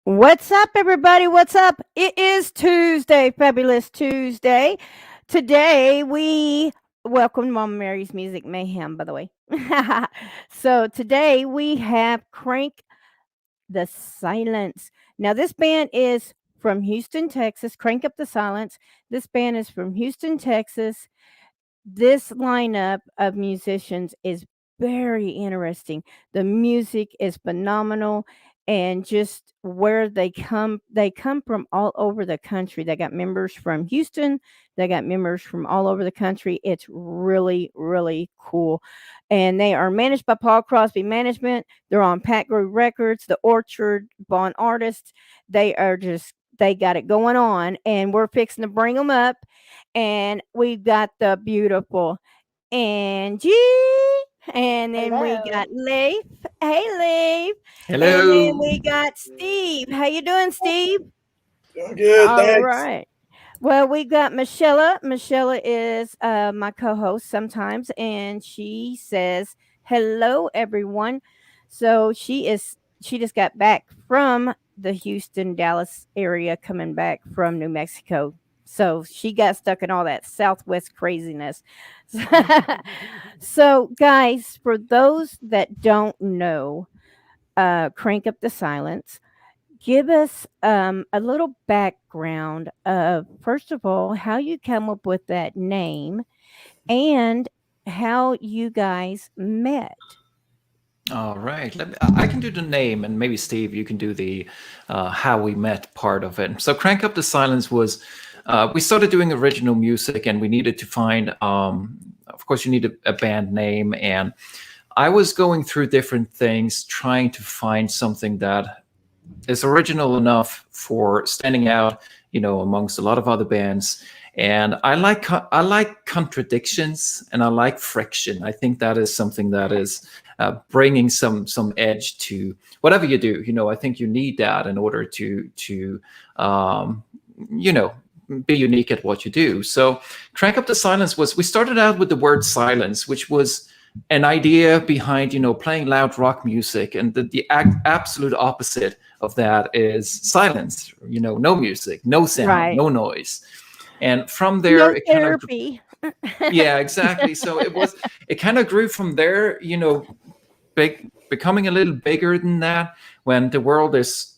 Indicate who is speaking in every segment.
Speaker 1: What's up, everybody? What's up? It is Tuesday, Fabulous Tuesday. Today, we welcome Mama Mary's Music Mayhem, by the way. So, today we have Crank the Silence. Now, this band is from Houston, Texas. Crank Up the Silence. This band is from Houston, Texas. This lineup of musicians is very interesting. The music is phenomenal, and just where they come from all over the country. They got members from Houston, they got members from all over the country. It's really, really cool. And they are managed by Paul Crosby Management. They're on PACgroove Records, The Orchard, Bond Artists. They got it going on, and we're fixing to bring them up, and we've got the beautiful Angie, and then we
Speaker 2: Hello.
Speaker 1: got Leif. Hey, Leif. And then
Speaker 3: Hello.
Speaker 1: we got Steve. How you doing, Steve?
Speaker 2: Doing good,
Speaker 1: All
Speaker 2: thanks.
Speaker 1: right. Well, we got Michelle. Michelle is my co-host sometimes, and she says hello, everyone. So she just got back from the Houston, Dallas area, coming back from New Mexico. So she got stuck in all that Southwest craziness. So, guys, for those that don't know, Crank Up the Silence, give us a little background of, first of all, how you come up with that name and how you guys met.
Speaker 3: All right. I can do the name, and maybe Steve, you can do the how we met part of it. So, Crank Up the Silence was we started doing original music, and we needed to find, of course, you need a band name. And I was going through different things, trying to find something that is original enough for standing out, amongst a lot of other bands. And I like contradictions, and I like friction. I think that is something that is bringing some edge to whatever you do. I think you need that in order to um, you know be unique at what you do. So, Crank Up the Silence was, we started out with the word silence, which was an idea behind playing loud rock music, and the absolute opposite of that is silence. No music, no sound,
Speaker 1: Right.
Speaker 3: no noise. And from there
Speaker 1: No
Speaker 3: it kind of,
Speaker 1: therapy.
Speaker 3: yeah, exactly. So it kind of grew from there, becoming a little bigger than that. When there's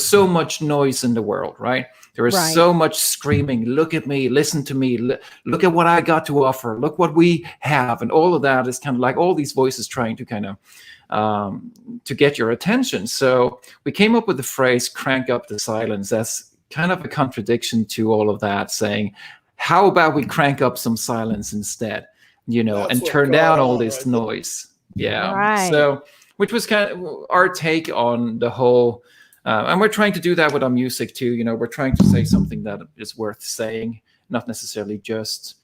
Speaker 3: so much noise in the world, right? There is
Speaker 1: Right.
Speaker 3: so much screaming, look at me, listen to me, look at what I got to offer, look what we have. And all of that is kind of like all these voices trying to kind of to get your attention. So we came up with the phrase "crank up the silence." That's kind of a contradiction to all of that, saying, how about we crank up some silence instead,
Speaker 2: That's
Speaker 3: and
Speaker 2: what
Speaker 3: turn
Speaker 2: caught
Speaker 3: down all
Speaker 2: on
Speaker 3: this
Speaker 2: right there.
Speaker 3: noise. Yeah.
Speaker 1: Right.
Speaker 3: So, which was kind of our take on the whole, and we're trying to do that with our music too. We're trying to say something that is worth saying, not necessarily just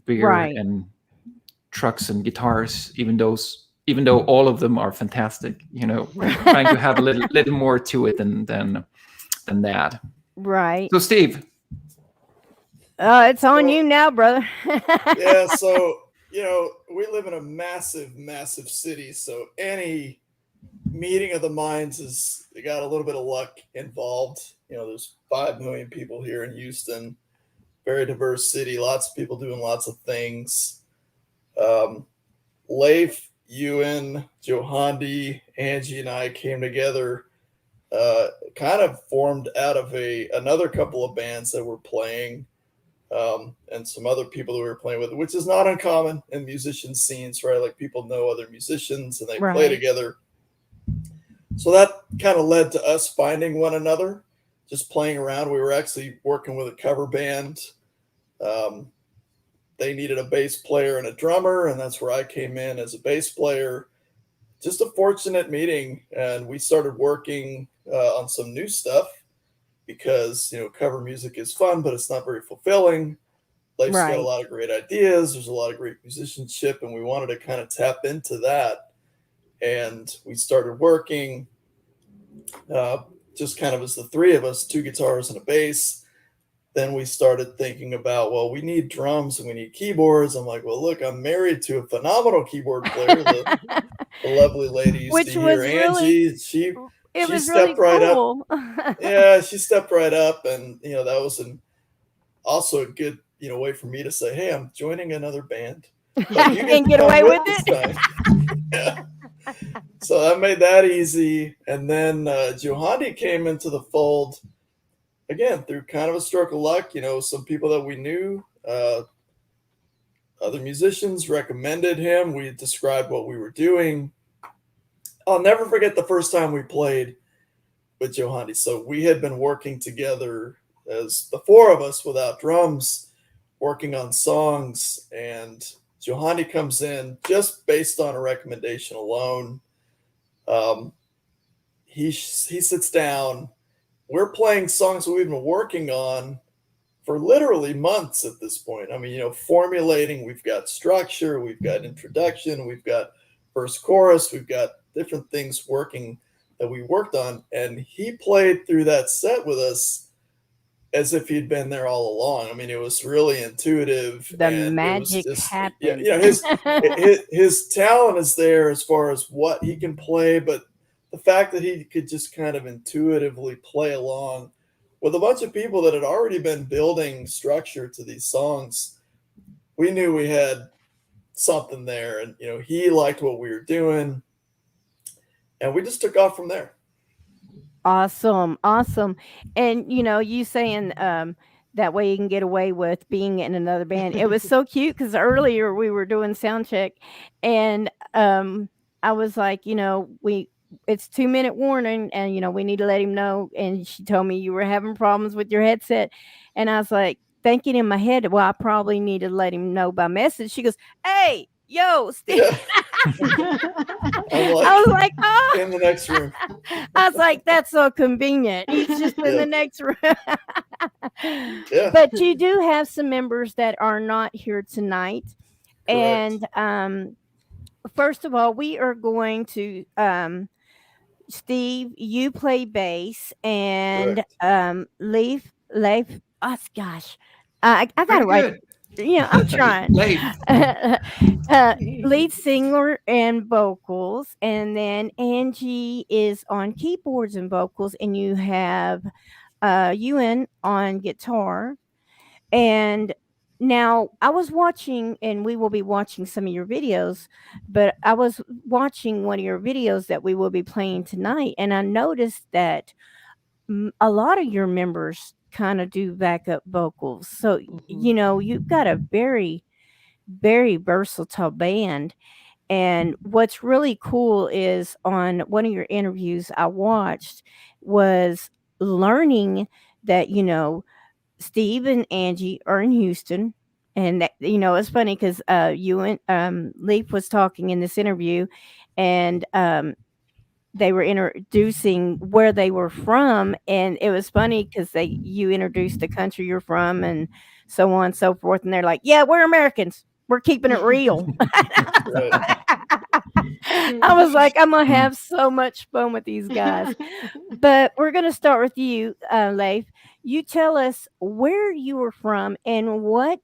Speaker 3: beer
Speaker 1: Right.
Speaker 3: and trucks and guitars, even though all of them are fantastic. Trying to have a little more to it than that.
Speaker 1: Right.
Speaker 3: So, Steve.
Speaker 1: It's on
Speaker 2: So,
Speaker 1: you now, brother.
Speaker 2: yeah, so, we live in a massive, massive city. So, any meeting of the minds is got a little bit of luck involved. There's 5 million people here in Houston, very diverse city, lots of people doing lots of things. Um, Leif, Ewan, Johandi, Angie, and I came together, kind of formed out of another couple of bands that were playing, and some other people that we were playing with, which is not uncommon in musician scenes, right? Like people know other musicians and they play
Speaker 1: Right.
Speaker 2: together. So that kind of led to us finding one another, just playing around. We were actually working with a cover band. Um, they needed a bass player and a drummer, and that's where I came in as a bass player. Just a fortunate meeting, and we started working on some new stuff because cover music is fun, but it's not very fulfilling. Life's got a
Speaker 1: Right.
Speaker 2: lot of great ideas. There's a lot of great musicianship, and we wanted to kind of tap into that. And we started working, uh, just kind of as the three of us, two guitars and a bass. Then we started thinking about, well, we need drums and we need keyboards. I'm like, well, look, I'm married to a phenomenal keyboard player, the lovely lady you
Speaker 1: Which
Speaker 2: see here,
Speaker 1: was really
Speaker 2: Angie. She
Speaker 1: It
Speaker 2: she
Speaker 1: was really
Speaker 2: stepped right up.
Speaker 1: cool.
Speaker 2: Yeah, she stepped right up, and that was also a good way for me to say, hey, I'm joining another band, but you
Speaker 1: And get
Speaker 2: come
Speaker 1: away with
Speaker 2: this
Speaker 1: it.
Speaker 2: time. Yeah. So that made that easy. And then Johanny came into the fold again through kind of a stroke of luck. Some people that we knew, other musicians recommended him. We described what we were doing. I'll never forget the first time we played with Johanny. So we had been working together as the four of us without drums, working on songs, and Johanny comes in just based on a recommendation alone. He sits down. We're playing songs we've been working on for literally months at this point. I mean, formulating, we've got structure, we've got introduction, we've got verse chorus, we've got different things working that we worked on. And he played through that set with us as if he'd been there all along. I mean, it was really intuitive.
Speaker 1: The
Speaker 2: and
Speaker 1: magic
Speaker 2: it was just,
Speaker 1: happened.
Speaker 2: his talent is there as far as what he can play, but the fact that he could just kind of intuitively play along with a bunch of people that had already been building structure to these songs, we knew we had something there. And, he liked what we were doing, and we just took off from there.
Speaker 1: Awesome. And you saying that way you can get away with being in another band. It was so cute because earlier we were doing sound check, and I was like, it's 2-minute warning, and we need to let him know. And she told me you were having problems with your headset, and I was like thinking in my head, well, I probably need to let him know by message. She goes, "Hey, yo, Steve."
Speaker 2: Yeah.
Speaker 1: I was like, oh,
Speaker 2: in the next room.
Speaker 1: I was like, that's so convenient. He's just in the next room.
Speaker 2: Yeah.
Speaker 1: But you do have some members that are not here tonight.
Speaker 2: Correct.
Speaker 1: And first of all, we are going to Steve, you play bass, and Leif, oh gosh. I gotta write. I'm trying.
Speaker 3: Leif.
Speaker 1: Lead singer and vocals, and then Angie is on keyboards and vocals, and you have Ewan on guitar. And now I was watching, and we will be watching some of your videos, but I was watching one of your videos that we will be playing tonight, and I noticed that a lot of your members kind of do backup vocals. So, you've got a very, very versatile band. And what's really cool is on one of your interviews I watched was learning that, Steve and Angie are in Houston. And that, it's funny because you and Leif was talking in this interview, and they were introducing where they were from, and it was funny because you introduced the country you're from and so on and so forth, and they're like, yeah, we're Americans, we're keeping it real. I was like, I'm gonna have so much fun with these guys. But we're gonna start with you, Leif. You tell us where you were from and what.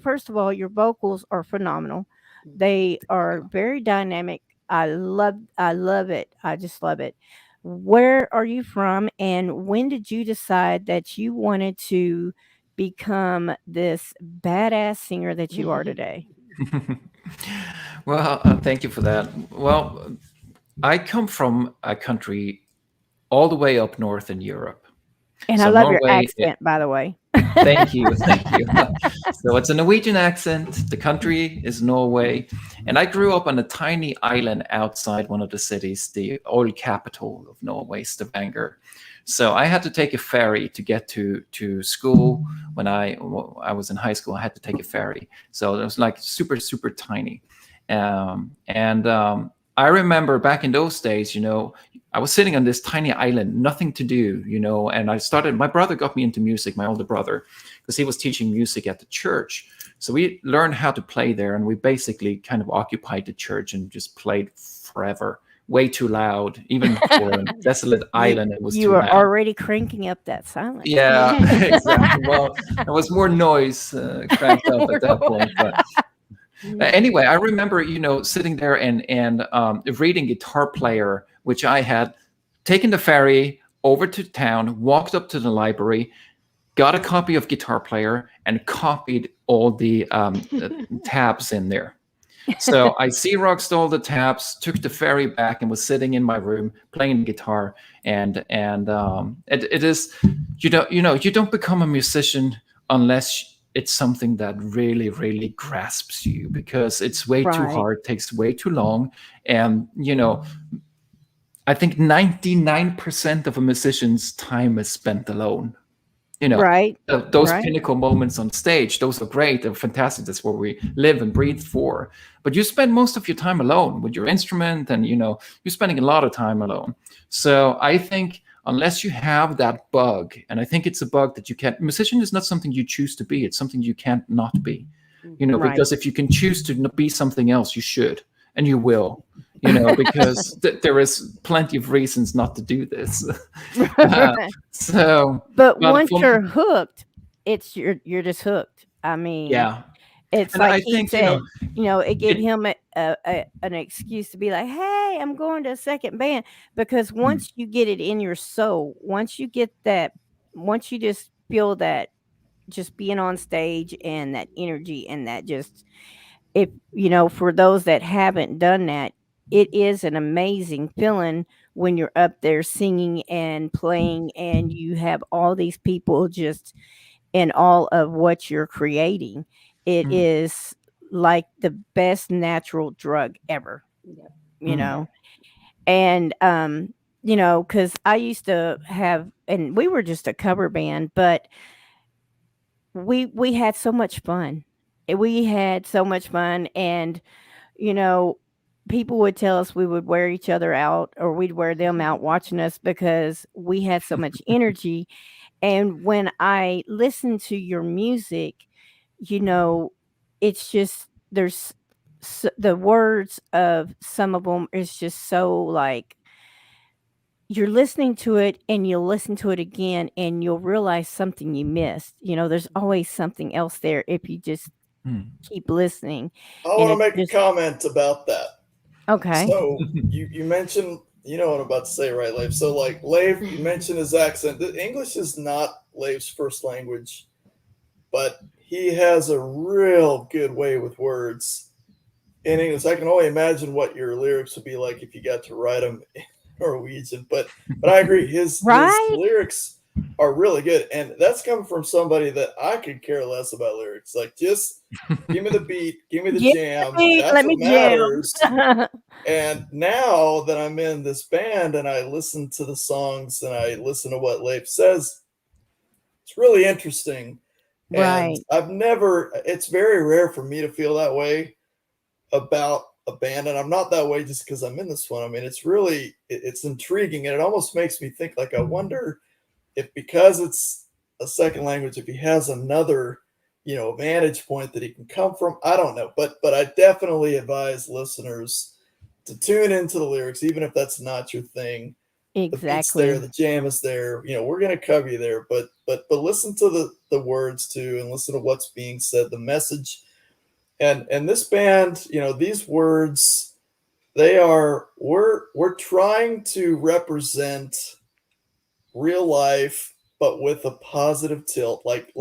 Speaker 1: First of all, your vocals are phenomenal. They are very dynamic. I love it. I just love it. Where are you from, and when did you decide that you wanted to become this badass singer that you are today?
Speaker 3: Well, thank you for that. Well, I come from a country all the way up north in Europe.
Speaker 1: And I love your accent, by the way.
Speaker 3: Thank you. So it's a Norwegian accent. The country is Norway. And I grew up on a tiny island outside one of the cities, the oil capital of Norway, Stavanger. So I had to take a ferry to get to school. When I was in high school, I had to take a ferry. So it was like super, super tiny. I remember back in those days, I was sitting on this tiny island, nothing to do, and my brother got me into music, my older brother, because he was teaching music at the church. So we learned how to play there, and we basically kind of occupied the church and just played forever. Way too loud, even for a desolate island. It was
Speaker 1: you
Speaker 3: too
Speaker 1: were
Speaker 3: loud.
Speaker 1: already cranking up that silence.
Speaker 3: Yeah, exactly. Well, there was more noise cranked up at that point, but. Anyway, I remember, sitting there and reading Guitar Player, which I had taken the ferry over to town, walked up to the library, got a copy of Guitar Player, and copied all the tabs in there. So I Xeroxed all the tabs, took the ferry back, and was sitting in my room playing guitar. And it is, you don't become a musician unless it's something that really, really grasps you, because it's way too
Speaker 1: Right.
Speaker 3: hard, takes way too long, and I think 99% of a musician's time is spent alone.
Speaker 1: Right.
Speaker 3: Those
Speaker 1: Right.
Speaker 3: pinnacle moments on stage, those are great, they're fantastic, that's what we live and breathe for. But you spend most of your time alone with your instrument, and you're spending a lot of time alone. So I think unless you have that bug, and I think it's a bug that you can't, musician is not something you choose to be, it's something you can't not be.
Speaker 1: Right.
Speaker 3: Because if you can choose to be something else, you should, and you will. Because there is plenty of reasons not to do this. So,
Speaker 1: But
Speaker 3: but
Speaker 1: once
Speaker 3: for-
Speaker 1: you're hooked, you're just hooked. I mean,
Speaker 3: yeah,
Speaker 1: it's
Speaker 3: and
Speaker 1: like
Speaker 3: I
Speaker 1: he
Speaker 3: think
Speaker 1: said, it gave
Speaker 3: it-
Speaker 1: him an excuse to be like, "Hey, I'm going to a second band." Because once you get it in your soul, once you get that, once you just feel that, just being on stage and that energy and that just, if for those that haven't done that, it is an amazing feeling when you're up there singing and playing, and you have all these people just in all of what you're creating. It
Speaker 3: Mm.
Speaker 1: is like the best natural drug ever, you
Speaker 3: Mm.
Speaker 1: know. And because I used to have, and we were just a cover band, but we had so much fun. We had so much fun, and you know, people would tell us we would wear each other out, or we'd wear them out watching us, because we had so much energy. And when I listen to your music, you know, it's just, the words of some of them is just so like, you're listening to it and you'll listen to it again and you'll realize something you missed. There's always something else there if you just
Speaker 3: Mm.
Speaker 1: keep listening.
Speaker 2: I
Speaker 1: And
Speaker 2: want to
Speaker 1: it's
Speaker 2: make
Speaker 1: just
Speaker 2: a comment about that.
Speaker 1: okay.
Speaker 2: So you mentioned, you know what I'm about to say, right, Leif? So like Leif, you mentioned his accent. The English is not Leif's first language, but he has a real good way with words in English. I can only imagine what your lyrics would be like if you got to write them in Norwegian. But I agree, his
Speaker 1: Right?
Speaker 2: lyrics are really good, and that's coming from somebody that I could care less about lyrics. Like, just give me the beat, give me the
Speaker 1: Yeah,
Speaker 2: jam.
Speaker 1: let
Speaker 2: That's
Speaker 1: me
Speaker 2: what
Speaker 1: jam.
Speaker 2: matters. And now that I'm in this band and I listen to the songs and I listen to what Leif says, it's really interesting. And
Speaker 1: Right.
Speaker 2: it's very rare for me to feel that way about a band. And I'm not that way just because I'm in this one. I mean, it's intriguing. And it almost makes me think, like, I wonder if, because it's a second language, if he has another, vantage point that he can come from. I don't know. But I definitely advise listeners to tune into the lyrics, even if that's not your thing. The beat's there,
Speaker 1: Exactly.
Speaker 2: the jam is there. We're gonna cover you there, but listen to the words too, and listen to what's being said, the message. And this band, these words, we're trying to represent real life, but with a positive tilt. Like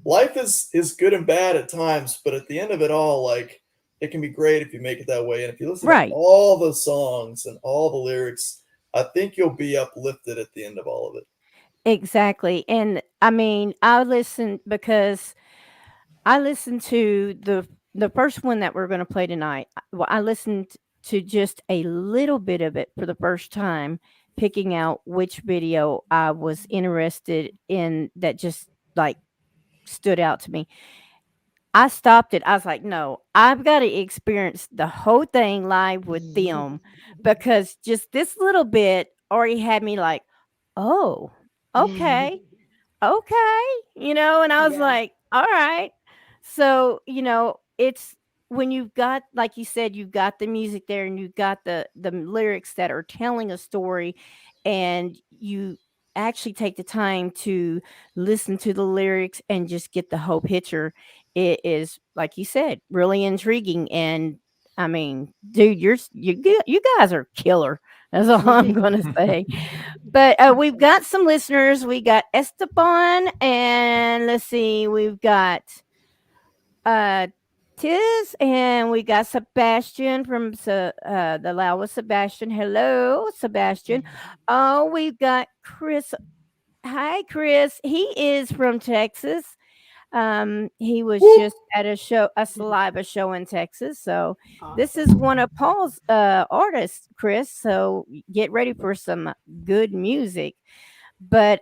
Speaker 2: life is good and bad at times, but at the end of it all, like, it can be great if you make it that way. And if you listen to
Speaker 1: Right.
Speaker 2: all the songs and all the lyrics, I think you'll be uplifted at the end of all of it.
Speaker 1: Exactly. And I mean, I listened because I listened to the first one that we're going to play tonight. Well, I listened to just a little bit of it for the first time, picking out which video I was interested in that just like stood out to me. I stopped it. I was like, "No, I've got to experience the whole thing live with them," because just this little bit already had me like, "Oh, okay." Okay, and I was
Speaker 4: Yeah.
Speaker 1: like, all right. So, it's when you've got, like you said, you've got the music there and you've got the lyrics that are telling a story, and you actually take the time to listen to the lyrics and just get the whole picture. It is, like you said, really intriguing. And I mean, dude, you guys are killer. That's all I'm going to say. But we've got some listeners. We got Esteban, and let's see, we've got uh, Tiz, and we got Sebastian from the Laos. Sebastian, hello, Sebastian. Oh, we've got Chris. Hi, Chris. He is from Texas. He was just at a saliva show in Texas. So this is one of Paul's artists, Chris. So get ready for some good music. But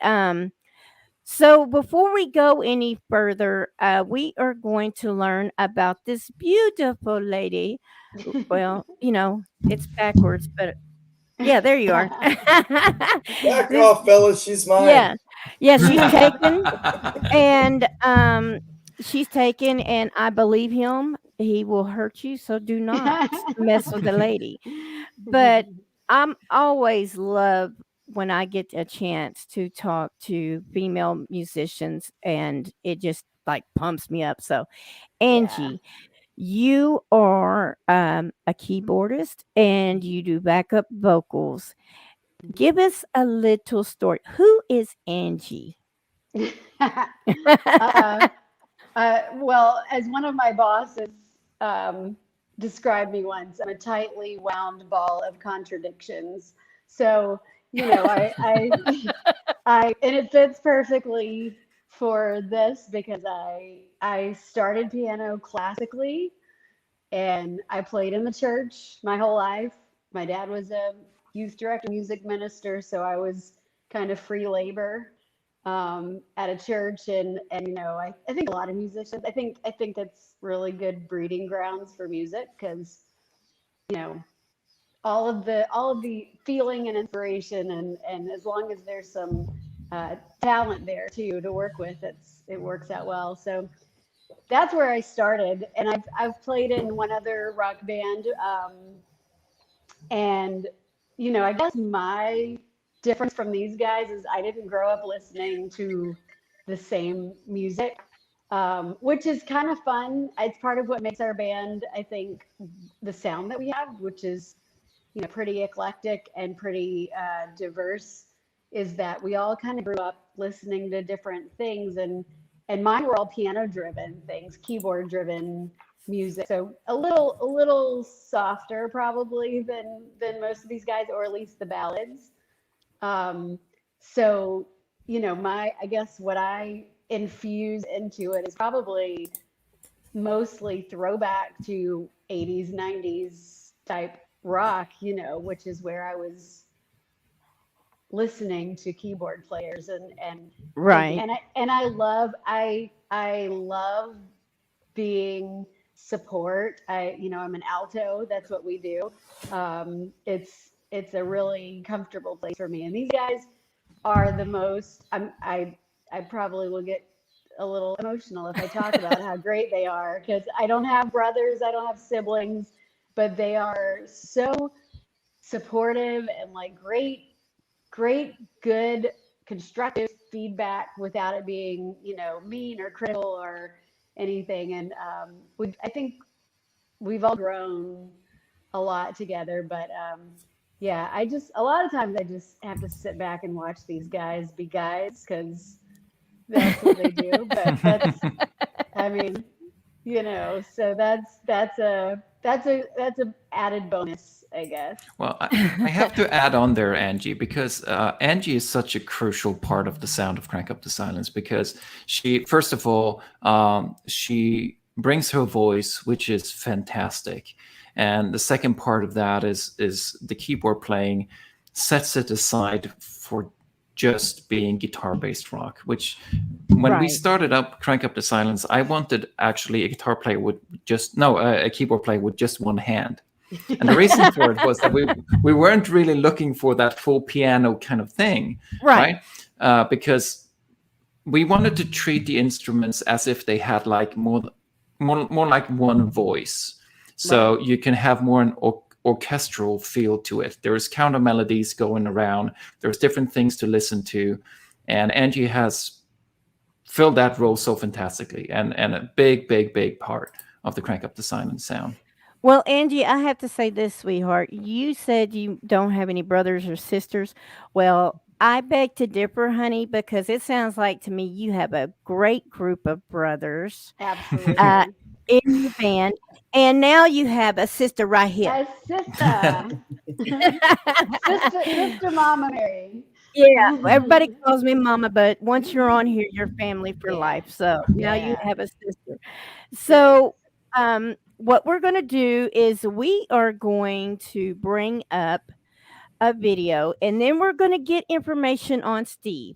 Speaker 1: so before we go any further, we are going to learn about this beautiful lady. Well, it's backwards, but yeah, there you are.
Speaker 2: Back
Speaker 1: This,
Speaker 2: off, fellas. She's mine.
Speaker 1: yeah, she's taken, and she's taken, and I believe him. He will hurt you, so do not mess with the lady. But I'm always love when I get a chance to talk to female musicians, and it just like pumps me up. So, Angie, you are a keyboardist and you do backup vocals. Give us a little story. Who is Angie?
Speaker 4: Well, as one of my bosses described me once, I'm a tightly wound ball of contradictions. So, and it fits perfectly for this because I started piano classically, and I played in the church my whole life. My dad was a youth director, music minister, so I was kind of free labor at a church, and I think a lot of musicians, I think that's really good breeding grounds for music because all of the feeling and inspiration, and as long as there's some talent there too to work with, it works out well. So that's where I started, and I've played in one other rock band, and I guess my difference from these guys is I didn't grow up listening to the same music, which is kind of fun. It's part of what makes our band, I think, the sound that we have, which is pretty eclectic and pretty diverse, is that we all kind of grew up listening to different things, and mine were all piano driven things, keyboard driven music, so a little softer probably than most of these guys, or at least the ballads. So I guess what I infuse into it is probably mostly throwback to 80s 90s type rock, which is where I was listening to keyboard players, and
Speaker 1: Right.
Speaker 4: I love being support. I'm an alto. That's what we do. It's a really comfortable place for me, and these guys are the most. I probably will get a little emotional if I talk about how great they are, because I don't have brothers, I don't have siblings, but they are so supportive and like great, good, constructive feedback without it being, mean or critical or anything. And I think we've all grown a lot together, but yeah, a lot of times I just have to sit back and watch these guys be guys, because that's what they do. But that's, I mean, so that's a added bonus, I guess.
Speaker 3: Well, I have to add on there, Angie, because Angie is such a crucial part of the sound of Crank Up the Silence, because she, first of all, she brings her voice, which is fantastic. And the second part of that is the keyboard playing sets it aside for just being guitar-based rock, which when we started up Crank Up the Silence, I wanted actually a guitar player with a keyboard player with just one hand. And the reason for it was that we weren't really looking for that full piano kind of thing, right? Because we wanted to treat the instruments as if they had like more like one voice. So you can have more an orchestral feel to it. There's counter melodies going around. There's different things to listen to. And Angie has filled that role so fantastically, and a big part of the Crank Up the Silence sound.
Speaker 1: Well, Angie, I have to say this, sweetheart. You said you don't have any brothers or sisters. Well, I beg to differ, honey, because it sounds like to me you have a great group of brothers uh,
Speaker 4: Absolutely.
Speaker 1: in your band, and now you have a sister right here.
Speaker 4: A sister. Sister Mama Mary.
Speaker 1: Yeah, everybody calls me mama, but once you're on here, you're family for
Speaker 4: Yeah.
Speaker 1: life. So now you
Speaker 4: Yeah.
Speaker 1: have a sister.
Speaker 4: Great.
Speaker 1: So, what we're going to do is we are going to bring up a video and then we're going to get information on Steve.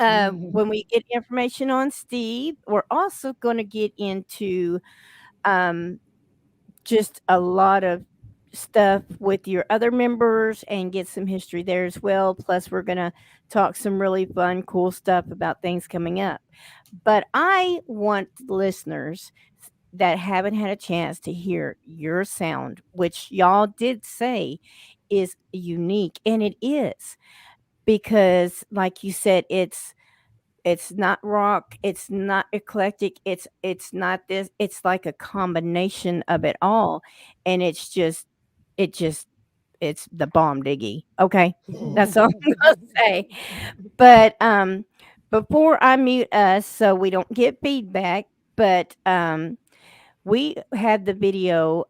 Speaker 1: When we get information on Steve, we're also going to get into um, just a lot of stuff with your other members and get some history there as well. Plus, we're going to talk some really fun, cool stuff about things coming up. But I want listeners that haven't had a chance to hear your sound, which y'all did say is unique, and it is because, like you said, it's not rock, it's not eclectic, it's not this, it's like a combination of it all, and it just it's the bomb diggy. Okay, that's all I'm gonna say. But before I mute us, so we don't get feedback, but we had the video,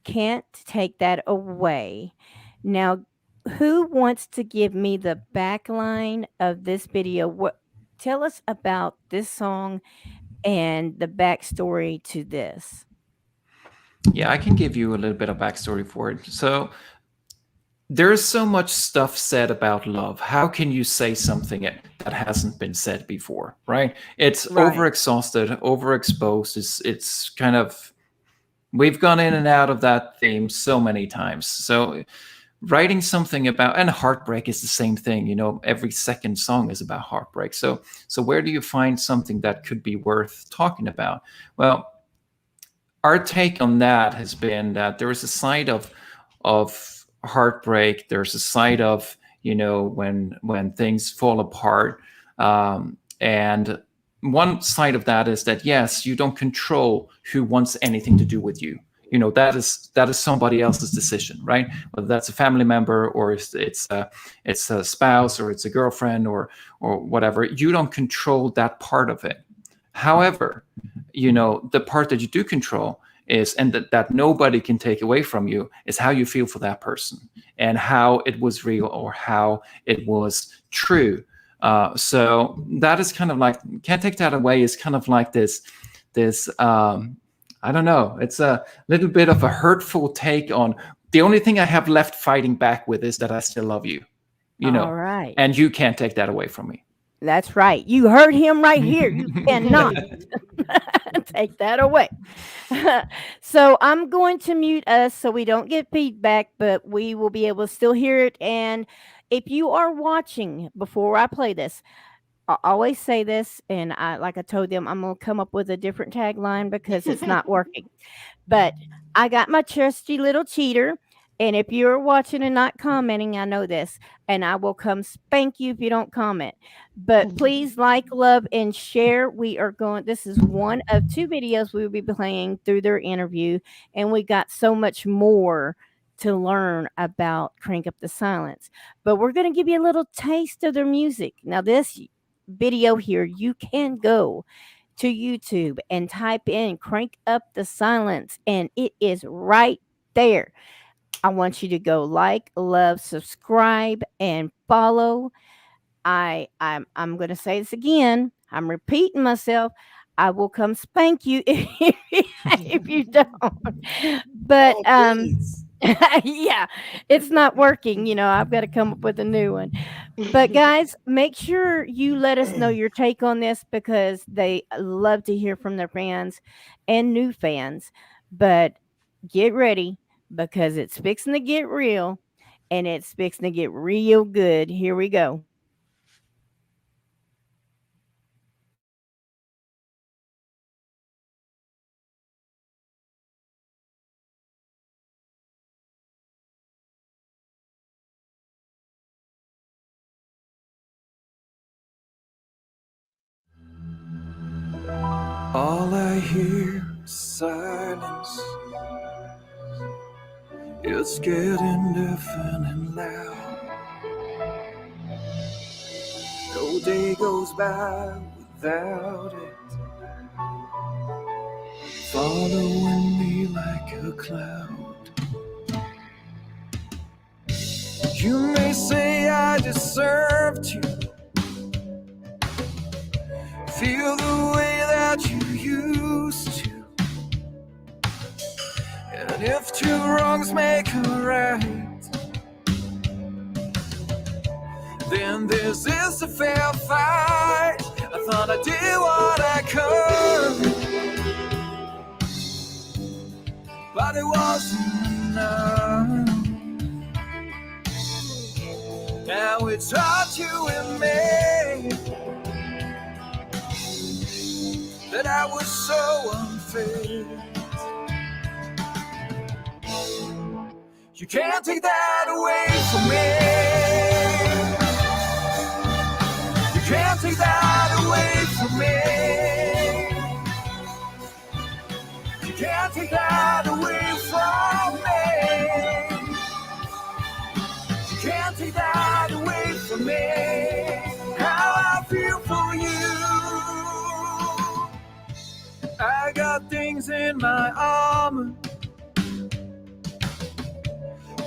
Speaker 1: can't take that away. Now, who wants to give me the back line of this video? What tell us about this song and the backstory to this.
Speaker 3: Yeah, I can give you a little bit of backstory for it. So there is so much stuff said about love. How can you say something that hasn't been said before, right? It's
Speaker 1: Right.
Speaker 3: overexhausted, overexposed. It's kind of, we've gone in and out of that theme so many times. So writing something about, and heartbreak is the same thing. You know, every second song is about heartbreak. So where do you find something that could be worth talking about? Well, our take on that has been that there is a side of heartbreak. There's a side of, you know, when things fall apart, and one side of that is that yes, you don't control who wants anything to do with you. You know, that is somebody else's decision, right? Whether that's a family member or it's a spouse or it's a girlfriend or whatever. You don't control that part of it. However, you know, the part that you do control is, and that nobody can take away from you, is how you feel for that person and how it was real or how it was true. So that is kind of like, can't take that away, is kind of like this I don't know, it's a little bit of a hurtful take on, the only thing I have left fighting back with is that I still love you, you
Speaker 1: All
Speaker 3: know,
Speaker 1: right.
Speaker 3: and you can't take that away from me.
Speaker 1: That's right. You heard him right here. You cannot take that away. So I'm going to mute us so we don't get feedback, but we will be able to still hear it. And if you are watching before I play this, I always say this, and like I told them, I'm gonna come up with a different tagline because it's not working. But I got my trusty little cheater. And if you're watching and not commenting, I know this, and I will come spank you if you don't comment. But please like, love, and share. We are going, this is one of two videos we will be playing through their interview. And we got so much more to learn about Crank Up the Silence. But we're going to give you a little taste of their music. Now, this video here, you can go to YouTube and type in Crank Up the Silence, and it is right there. I want you to go like, love, subscribe, and follow. I'm going to say this again. I'm repeating myself. I will come spank you if you don't. But
Speaker 2: Oh, please.
Speaker 1: yeah, it's not working. You know, I've got to come up with a new one. But guys, make sure you let us know your take on this because they love to hear from their fans and new fans. But get ready because it's fixing to get real and it's fixing to get real good. Here we go.
Speaker 3: All I hear is silence. It's getting different and loud. No day goes by without it following me like a cloud. You may say I deserve to feel the way that you used to, and if two wrongs make a right, then this is a fair fight. I thought I did what I could, but it wasn't enough. Now it's hard you and me, that I was so unfair. You can't take that away from me. You can't take that away from me. You can't take that away from me. You can't take that away from me. How I feel for you. I got things in my armor,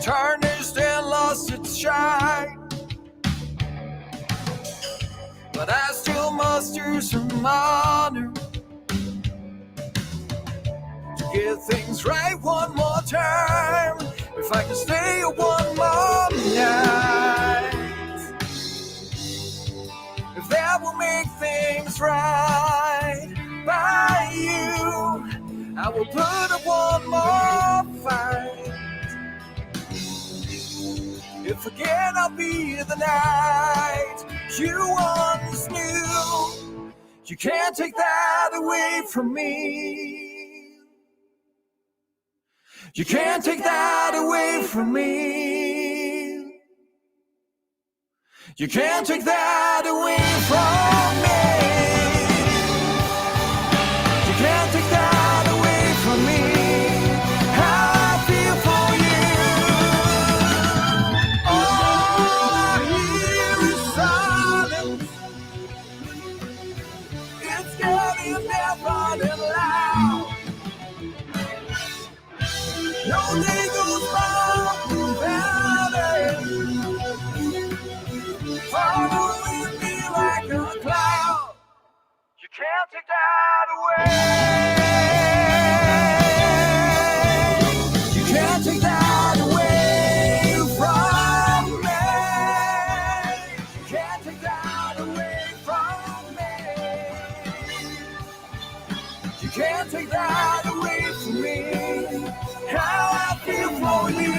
Speaker 3: tarnished and lost its shine, but I still muster some honor to get things right one more time. If I can stay one more night, if that will make things right by you, I will put up one more fight. If again I'll be the night you once knew. You can't take that away from me. You can't take that away from me. You can't take that away from me. You can't take that away from me. How I feel for you. All I hear is silence. It's getting different and loud. No day goes by without it following me like a cloud. You can't take that away. You can't take that away from me. You can't take that away from me. You can't take that away from me. How I feel for you.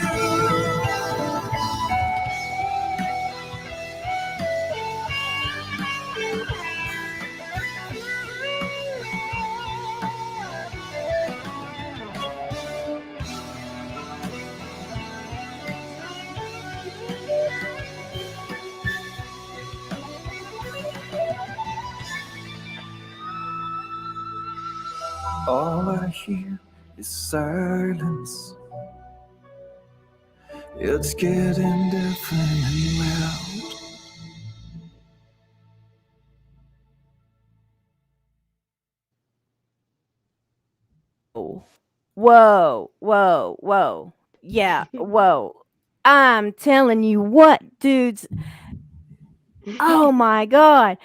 Speaker 3: All I hear is silence. It's getting different and loud.
Speaker 1: Whoa, whoa, whoa. Yeah, whoa. I'm telling you what, dudes. Oh my god.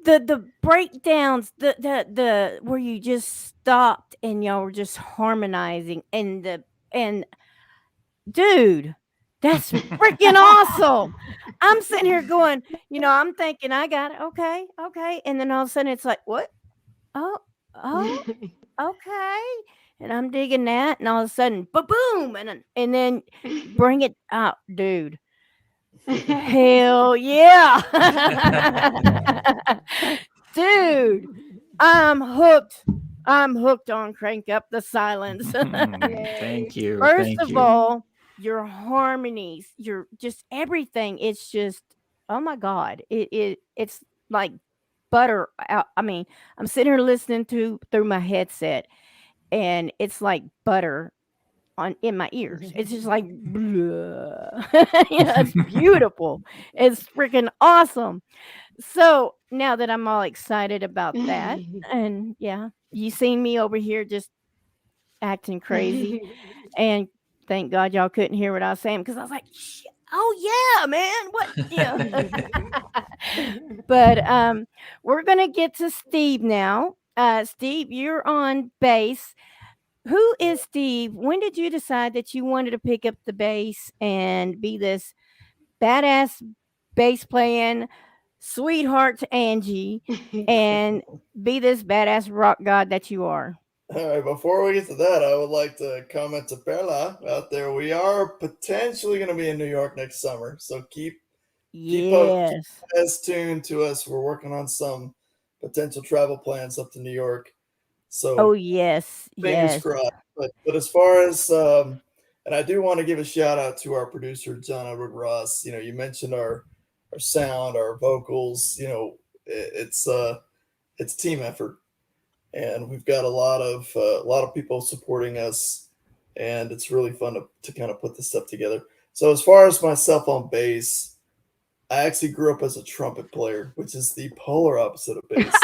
Speaker 1: The breakdowns, the where you just stopped and y'all were just harmonizing and dude, that's freaking awesome. I'm sitting here going, I'm thinking I got it. Okay, okay. And then all of a sudden it's like, what? Oh, oh, okay. And I'm digging that, and all of a sudden, boom, and then bring it out, dude. Hell yeah. Dude, I'm hooked. I'm hooked on Crank Up the Silence.
Speaker 3: Thank you.
Speaker 1: First
Speaker 3: Thank
Speaker 1: of
Speaker 3: you.
Speaker 1: all, your harmonies, your just everything. It's just, oh my god, it's like butter out. I mean, I'm sitting here listening to through my headset, and it's like butter in my ears. It's just like, it's beautiful. It's freaking awesome. So now that I'm all excited about that, and yeah, you seen me over here just acting crazy, and thank God y'all couldn't hear what I was saying because I was like, oh yeah, man, what? But we're gonna get to Steve now. Steve, you're on bass. Who is Steve? When did you decide that you wanted to pick up the bass and be this badass bass playing sweetheart to Angie and be this badass rock god that you are?
Speaker 2: All right, before we get to that, I would like to comment to Perla out there. We are potentially going to be in New York next summer, so keep
Speaker 1: Yes.
Speaker 2: as tuned to us. We're working on some potential travel plans up to New York. So
Speaker 1: Oh yes,
Speaker 2: fingers
Speaker 1: yes.
Speaker 2: crossed. But as far as and I do want to give a shout out to our producer John Edward Ross. You know, you mentioned our sound, our vocals. You know, it's a team effort, and we've got a lot of people supporting us, and it's really fun to kind of put this stuff together. So as far as myself on bass, I actually grew up as a trumpet player, which is the polar opposite of bass.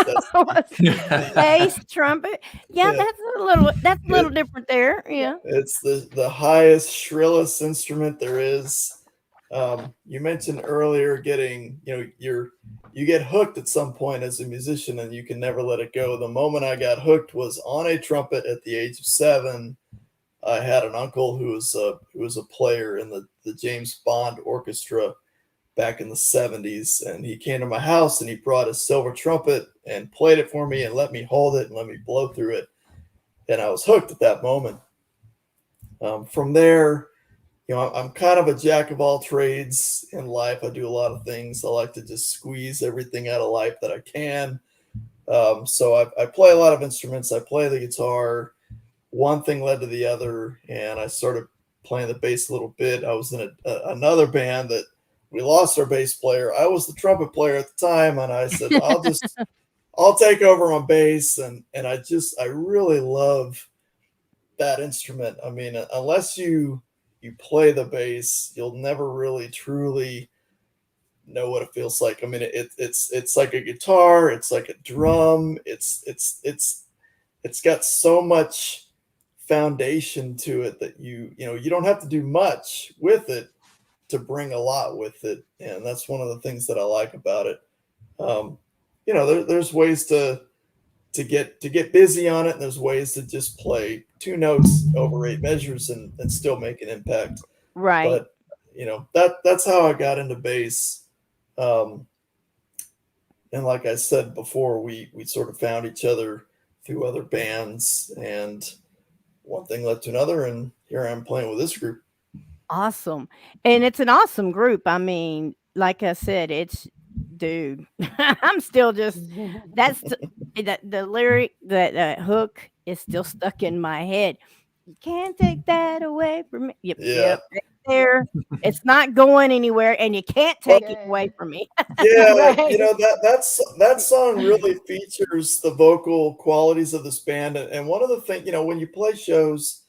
Speaker 1: Bass, trumpet. Yeah,
Speaker 2: Yeah.
Speaker 1: that's a little different there. Yeah.
Speaker 2: It's the highest, shrillest instrument there is. You mentioned earlier getting, you get hooked at some point as a musician and you can never let it go. The moment I got hooked was on a trumpet at the age of 7. I had an uncle who was a player in the James Bond orchestra back in the 70s, and he came to my house and he brought a silver trumpet and played it for me and let me hold it and let me blow through it, and I was hooked at that moment. From there, I'm kind of a jack of all trades in life. I do a lot of things. I like to just squeeze everything out of life that I can. So I play a lot of instruments. I play the guitar. One thing led to the other, and I started playing the bass a little bit. I was in another band that we lost our bass player. I was the trumpet player at the time, and I said, I'll take over on bass. And I really love that instrument. I mean, unless you play the bass, you'll never really truly know what it feels like. I mean, it's like a guitar, it's like a drum. It's got so much foundation to it that you don't have to do much with it to bring a lot with it, and that's one of the things that I like about it. There's ways to get busy on it, and there's ways to just play 2 notes over 8 measures and still make an impact.
Speaker 1: Right.
Speaker 2: But that's how I got into bass. And like I said before, we sort of found each other through other bands, and one thing led to another, and here I am playing with this group.
Speaker 1: Awesome. And it's an awesome group. I mean, like I said, it's dude. I'm still just the lyric, that hook is still stuck in my head. You can't take that away from me. Yep, right there. It's not going anywhere, and you can't take it away from me.
Speaker 2: Yeah,
Speaker 4: Right.
Speaker 2: that song really features the vocal qualities of this band, and one of the things, when you play shows,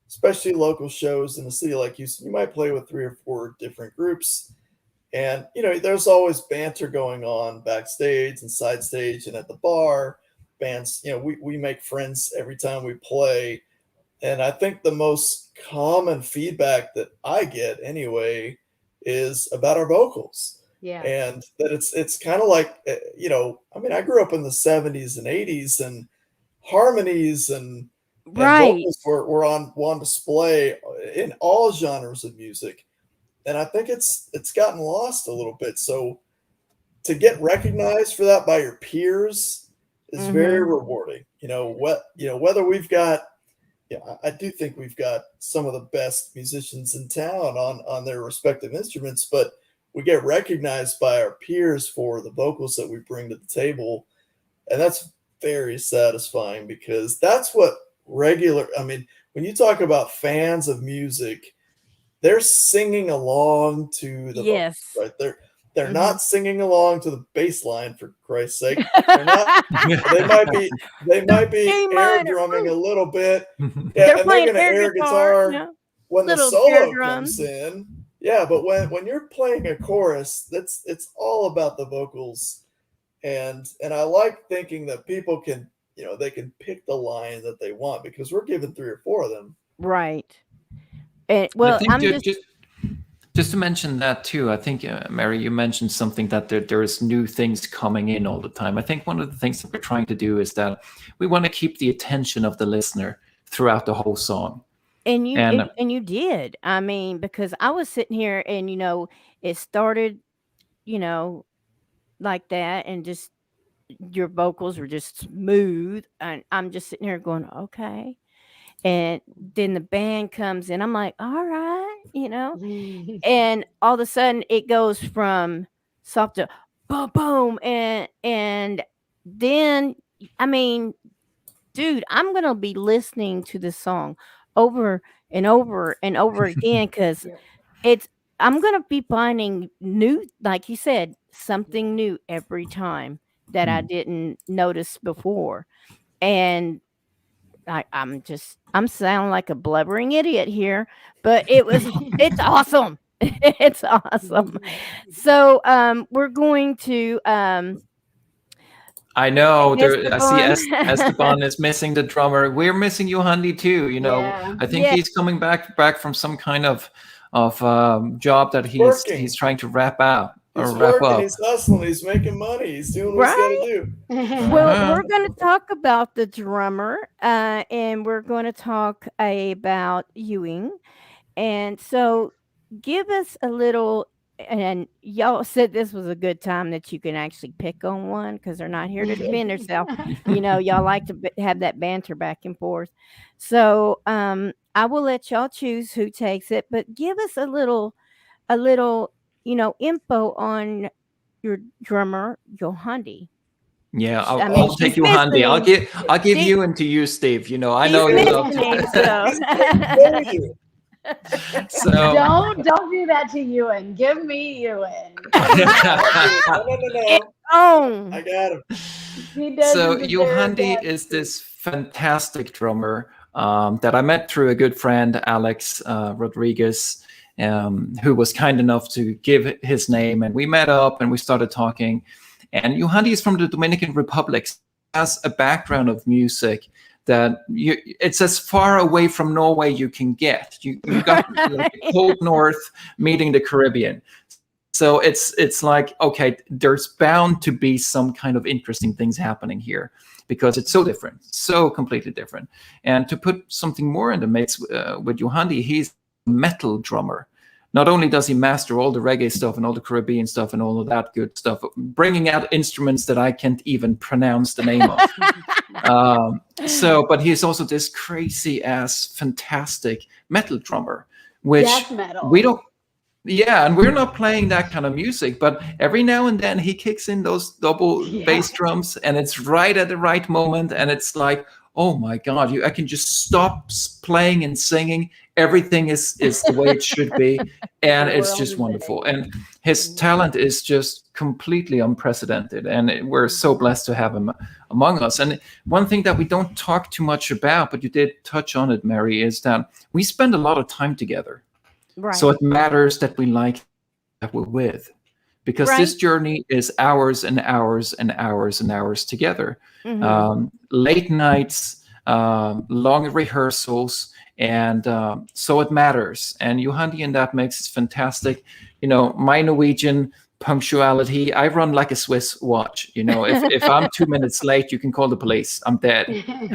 Speaker 2: especially local shows in a city like Houston, you might play with 3 or 4 different groups, and there's always banter going on backstage and side stage and at the bar. Bands, we make friends every time we play. And I think the most common feedback that I get anyway is about our vocals.
Speaker 4: Yeah.
Speaker 2: And that it's kind of like, I mean, I grew up in the 70s and 80s, and harmonies and
Speaker 1: Right.
Speaker 2: vocals were on display in all genres of music. And I think it's gotten lost a little bit. So to get recognized for that by your peers is very rewarding. Whether we've got, I do think we've got some of the best musicians in town on their respective instruments, but we get recognized by our peers for the vocals that we bring to the table. And that's very satisfying, because that's what when you talk about fans of music, they're singing along to the vocals, right? They're not singing along to the bass line, for Christ's sake. They're not. They might be air drumming a little bit. Yeah,
Speaker 1: They're
Speaker 2: and
Speaker 1: playing
Speaker 2: they're going to air guitar when the solo comes in. Yeah, but when you're playing a chorus, it's all about the vocals, and I like thinking that people can, they can pick the line that they want because we're given 3 or 4 of them.
Speaker 1: Right. And, well,
Speaker 3: I think just to mention that too, I think, Mary, you mentioned something that there's new things coming in all the time. I think one of the things that we're trying to do is that we want to keep the attention of the listener throughout the whole song.
Speaker 1: And you did. I mean, because I was sitting here and, it started, like that, and just your vocals were just smooth. And I'm just sitting here going, okay. And then the band comes in. I'm like, all right, and all of a sudden it goes from soft to boom, boom. And then, I mean, dude, I'm going to be listening to this song over and over and over again because I'm going to be finding new, like you said, something new every time that I didn't notice before. And I'm sounding like a blubbering idiot here, but it's awesome. It's awesome. So, we're going to,
Speaker 3: I know. I see Esteban is missing the drummer. We're missing Yohandi too. I think he's coming back from some kind of job that he's trying to wrap out.
Speaker 2: He's working, he's hustling, he's making money, he's doing what he's got to do.
Speaker 1: Well, we're going to talk about the drummer, and we're going to talk about Ewing. And so give us a little, and y'all said this was a good time that you can actually pick on one because they're not here to defend themselves. Y'all like to have that banter back and forth. So I will let y'all choose who takes it, but give us a little info on your drummer, Yohandi.
Speaker 3: Yeah, I'll take Yohandi. I'll give you and to you, Steve. I know you love
Speaker 2: to.
Speaker 3: So
Speaker 4: don't do that to Ewan. Give me Ewan.
Speaker 2: No. I got him.
Speaker 3: So Yohandi is this fantastic drummer that I met through a good friend, Alex Rodriguez, who was kind enough to give his name, and we met up and we started talking. And Yohandi is from the Dominican Republic, has a background of music that it's as far away from Norway you can get. You got the cold north meeting the Caribbean. So it's like, okay, there's bound to be some kind of interesting things happening here because it's so different, so completely different. And to put something more in the mix with Yohandi, he's a metal drummer. Not only does he master all the reggae stuff and all the Caribbean stuff and all of that good stuff, bringing out instruments that I can't even pronounce the name of. But he's also this crazy ass, fantastic metal drummer, which
Speaker 4: death metal.
Speaker 3: We don't. Yeah, and we're not playing that kind of music, but every now and then he kicks in those double bass drums, and it's right at the right moment, and it's like, oh my God, I can just stop playing and singing. Everything is the way it should be, and it's just wonderful. And his talent is just completely unprecedented, and we're so blessed to have him among us. And one thing that we don't talk too much about, but you did touch on it, Mary, is that we spend a lot of time together.
Speaker 1: Right.
Speaker 3: So it matters that we like that we're with, because this journey is hours and hours and hours and hours together. Mm-hmm. Late nights, long rehearsals, and so it matters. And Yohandi in that makes it fantastic. My Norwegian punctuality, I run like a Swiss watch. If I'm 2 minutes late, you can call the police. I'm dead,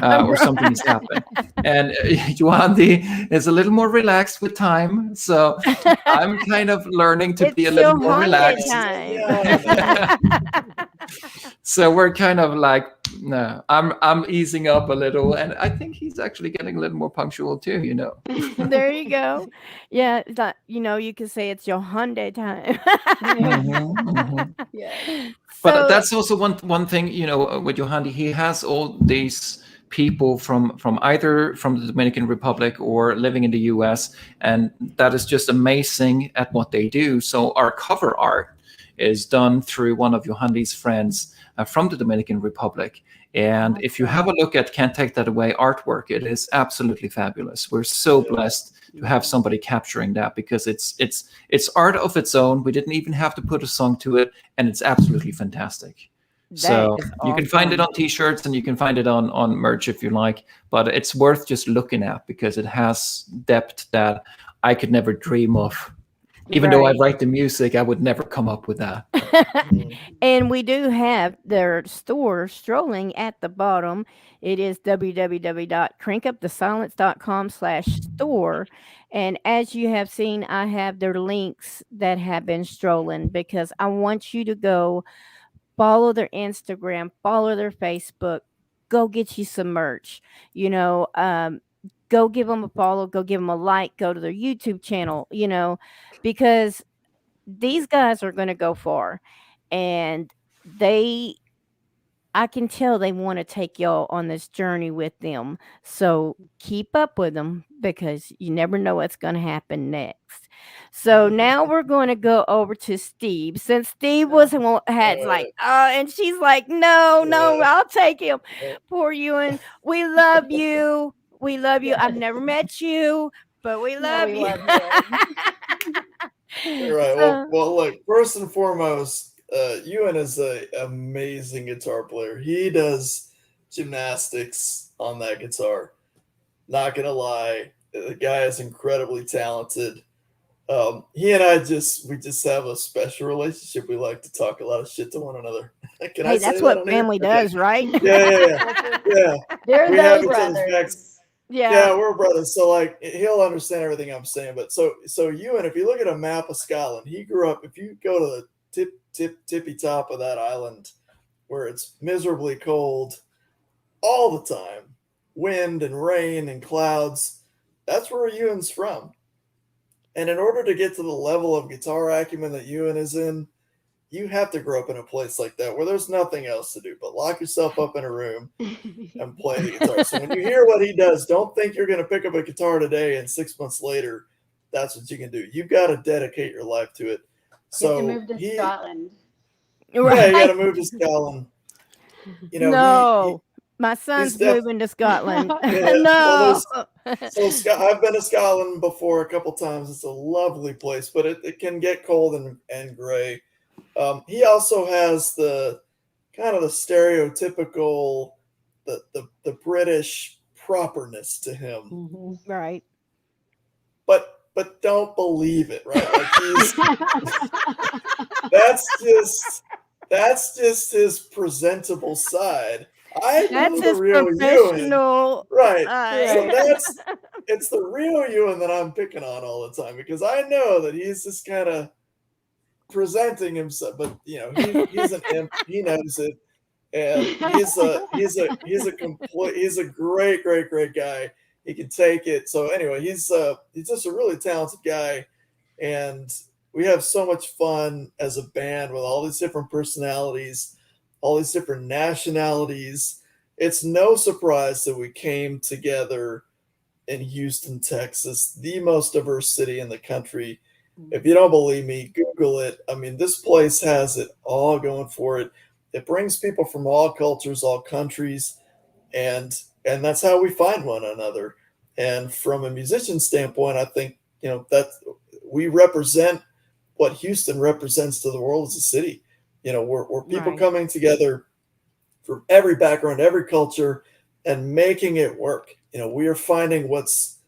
Speaker 3: or something has happened. And Yohandi is a little more relaxed with time, so I'm kind of learning to be a little more relaxed. So we're kind of like, no, I'm easing up a little, and I think he's actually getting a little more punctual too.
Speaker 1: There you go. Yeah, that, you can say it's your Hyundai time.
Speaker 4: Yeah.
Speaker 3: But that's also one thing, with Yohandi, he has all these people from either from the Dominican Republic or living in the US, and that is just amazing at what they do. So our cover art is done through one of Johandy's friends from the Dominican Republic. And if you have a look at Can't Take That Away artwork, it is absolutely fabulous. We're so blessed to have somebody capturing that, because it's art of its own. We didn't even have to put a song to it, and it's absolutely fantastic. So you can find it on t-shirts, and you can find it on merch if you like, but it's worth just looking at because it has depth that I could never dream of. Even though I write the music, I would never come up with that.
Speaker 1: And we do have their store strolling at the bottom. It is www.crankupthesilence.com/store. And as you have seen, I have their links that have been strolling, because I want you to go follow their Instagram, follow their Facebook, go get you some merch, go give them a follow, go give them a like, go to their YouTube channel, because these guys are going to go far, and I can tell they want to take y'all on this journey with them. So keep up with them, because you never know what's going to happen next. So now we're going to go over to Steve. Since Steve had like, and she's like, no, I'll take him. Poor Ewan. We love you. We love you. I've never met you, but we love you.
Speaker 4: Love you.
Speaker 2: All right. Well, look, first and foremost, Ewan is an amazing guitar player. He does gymnastics on that guitar. Not gonna lie, the guy is incredibly talented. He and I just have a special relationship. We like to talk a lot of shit to one another.
Speaker 1: That's what family does, right?
Speaker 2: Yeah.
Speaker 4: They're those brothers.
Speaker 2: Yeah, we're brothers. So like, he'll understand everything I'm saying. But so Ewan, if you look at a map of Scotland, he grew up. If you go to the tippy top of that island, where it's miserably cold all the time, wind and rain and clouds, that's where Ewan's from. And in order to get to the level of guitar acumen that Ewan is in, you have to grow up in a place like that where there's nothing else to do but lock yourself up in a room and play the guitar. So when you hear what he does, don't think you're going to pick up a guitar today and 6 months later, that's what you can do. You've got to dedicate your life to it. So
Speaker 4: you have to move to Scotland.
Speaker 2: Yeah, you got to move to Scotland.
Speaker 1: My son's moving to Scotland.
Speaker 2: No. I've been to Scotland before a couple times. It's a lovely place, but it can get cold and gray. He also has the kind of the stereotypical, the British properness to him.
Speaker 1: Mm-hmm. Right.
Speaker 2: But don't believe it, right? Like that's just his presentable side.
Speaker 1: That's his professional,
Speaker 2: right? So it's the real Ewan that I'm picking on all the time, because I know that he's just kind of presenting himself, but he's an imp. He knows it, and he's a great guy. He can take it. So anyway, he's just a really talented guy, and we have so much fun as a band with all these different personalities, all these different nationalities. It's no surprise that we came together in Houston, Texas, the most diverse city in the country. If you don't believe me, Google it. I mean, this place has it all going for it. It brings people from all cultures, all countries, and that's how we find one another. And from a musician standpoint, I think that we represent what Houston represents to the world as a city. We're people coming together from every background, every culture, and making it work. We are finding what's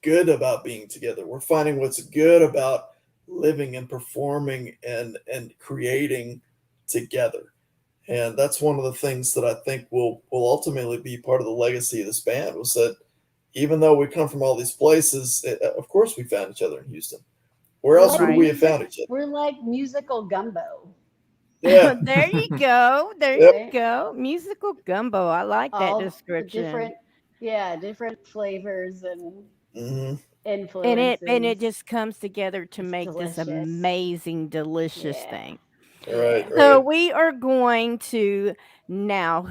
Speaker 2: good about being together. We're finding what's good about living and performing and creating together. And that's one of the things that I think will ultimately be part of the legacy of this band, was that even though we come from all these places, of course we found each other in Houston. Where else would we have found each other?
Speaker 4: We're like musical gumbo.
Speaker 2: Yeah.
Speaker 1: There you go. You go. Musical gumbo. I like that description.
Speaker 4: Different flavors and influences.
Speaker 1: And it just comes together to make this amazing, delicious thing.
Speaker 2: Right.
Speaker 1: So we are going to now,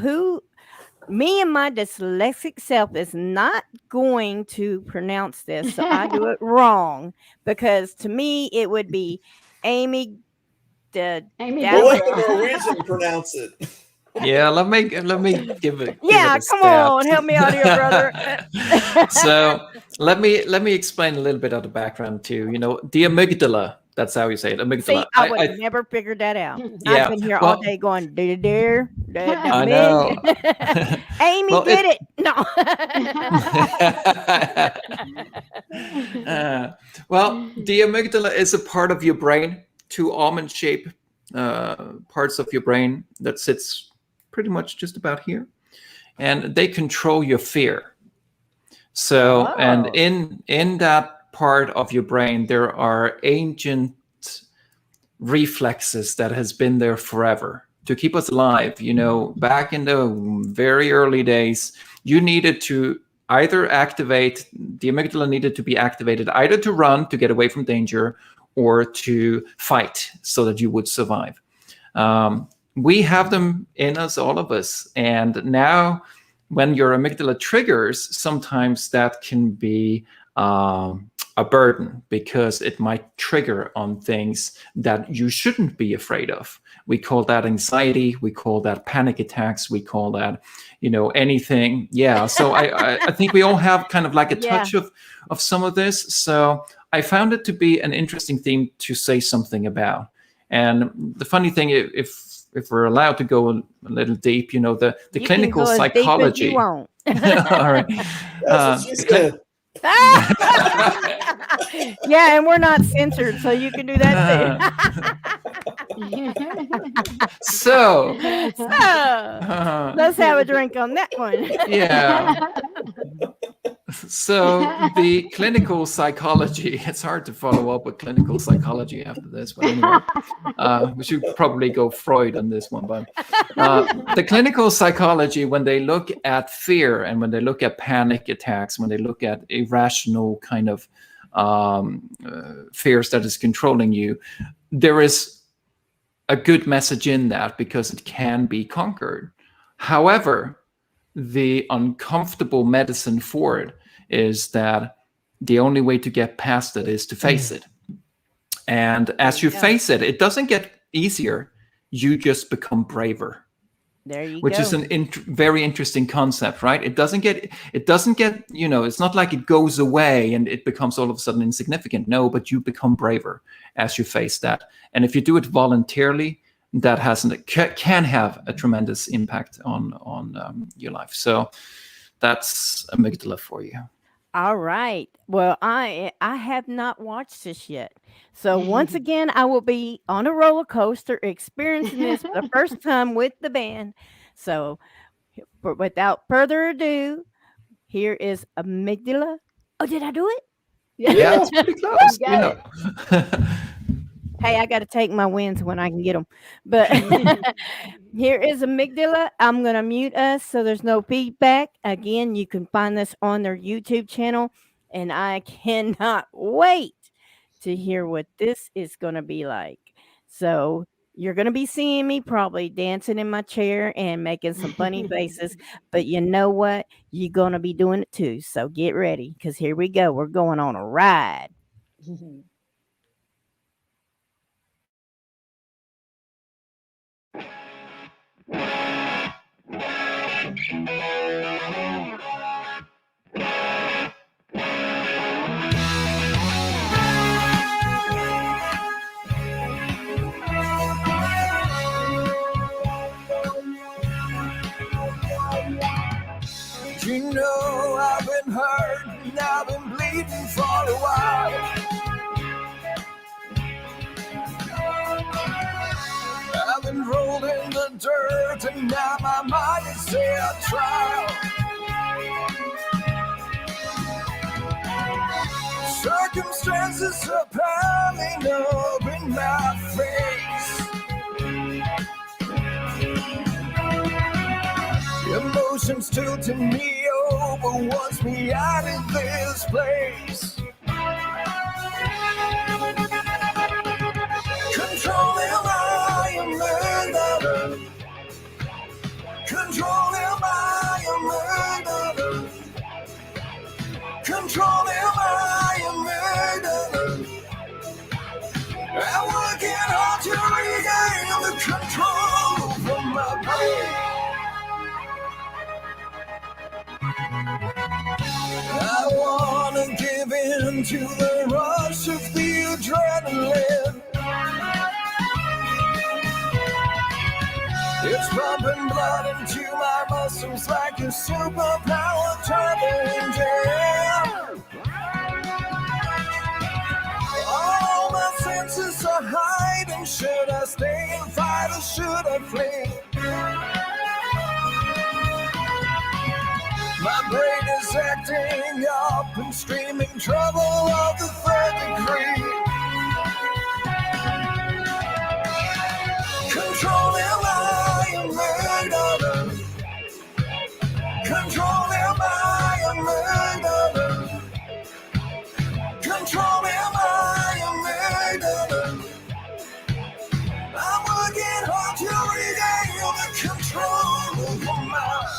Speaker 1: me and my dyslexic self is not going to pronounce this, so I do it wrong, because to me it would be Amy
Speaker 4: Amy
Speaker 2: We'll let the
Speaker 4: Dallas.
Speaker 2: Norwegian pronounce it.
Speaker 3: Yeah, let me give it.
Speaker 1: Yeah,
Speaker 3: give it a
Speaker 1: come
Speaker 3: stab.
Speaker 1: on, help me out here, brother.
Speaker 3: So let me explain a little bit of the background too. You know, the amygdala. That's how you say it, amygdala.
Speaker 1: See, I would have never figured that out.
Speaker 3: Yeah,
Speaker 1: I've been here
Speaker 3: well-
Speaker 1: all day going, there,
Speaker 3: I know.
Speaker 1: Amy
Speaker 3: Well,
Speaker 1: did it. No.
Speaker 3: Well, the amygdala is a part of your brain, two almond-shaped parts of your brain that sits pretty much just about here, and they control your fear. So, and
Speaker 1: Oh.
Speaker 3: in that part of your brain, there are ancient reflexes that has been there forever to keep us alive. You know, back in the very early days, you needed to either activate, the amygdala needed to be activated either to run, to get away from danger, or to fight so that you would survive. We have them in us, all of us. And now when your amygdala triggers, sometimes that can be a burden because it might trigger on things that you shouldn't be afraid of. We call that anxiety. We call that panic attacks. We call that, you know, anything. Yeah. So I think we all have kind of like a touch of some of this. So I found it to be an interesting theme to say something about. And the funny thing, if we're allowed to go a little deep, you know, the
Speaker 1: You
Speaker 3: clinical
Speaker 1: can go
Speaker 3: psychology.
Speaker 1: As deep as you want.
Speaker 3: All right.
Speaker 2: That's what she said.
Speaker 1: Yeah, and we're not censored, so you can do that
Speaker 3: So,
Speaker 1: too. So, let's have a drink on that one.
Speaker 3: yeah. So the clinical psychology, it's hard to follow up with clinical psychology after this, but anyway, we should probably go Freud on this one. But the clinical psychology, when they look at fear and when they look at panic attacks, when they look at irrational kind of fears that is controlling you, there is a good message in that because it can be conquered. However, the uncomfortable medicine for it is that the only way to get past it is to face it. And as you face it, it doesn't get easier. You just become braver.
Speaker 1: There you
Speaker 3: Which
Speaker 1: go.
Speaker 3: is an very interesting concept, right? It doesn't get, you know, it's not like it goes away and it becomes all of a sudden insignificant. No, but you become braver as you face that. And if you do it voluntarily, that can have a tremendous impact on your life. So that's amygdala for you.
Speaker 1: All right. Well, I have not watched this yet. So once again, I will be on a roller coaster experiencing this for the first time with the band. So without further ado, here is amygdala. Oh, did I do it?
Speaker 3: Yeah, it's pretty close.
Speaker 4: You
Speaker 3: You
Speaker 4: got
Speaker 3: know.
Speaker 1: Hey, I got to take my wins when I can get them. But here is amygdala. I'm going to mute us so there's no feedback. Again, you can find this on their YouTube channel. And I cannot wait to hear what this is going to be like. So you're going to be seeing me probably dancing in my chair and making some funny faces. But you know what? You're going to be doing it too. So get ready because here we go. We're going on a ride.
Speaker 5: You know I've been hurt and I've been bleeding for a while. I've been rolled in the dirt and now my mind is at trial. Circumstances are piling up in my face. Emotions tilting me over, wants me out of this place. Controlling my amygdala. Controlling my amygdala. Controlling my amygdala. I'm working hard to regain into the rush of the adrenaline. It's pumping blood into my muscles like a superpower turbo engine. All my senses are hiding. Should I stay and fight or should I flee? My brain is acting up and screaming trouble of the third degree. Control him, I am murderer. Control him, I am murderer. Control him, I am murderer. I'm working hard to regain the control of my mind.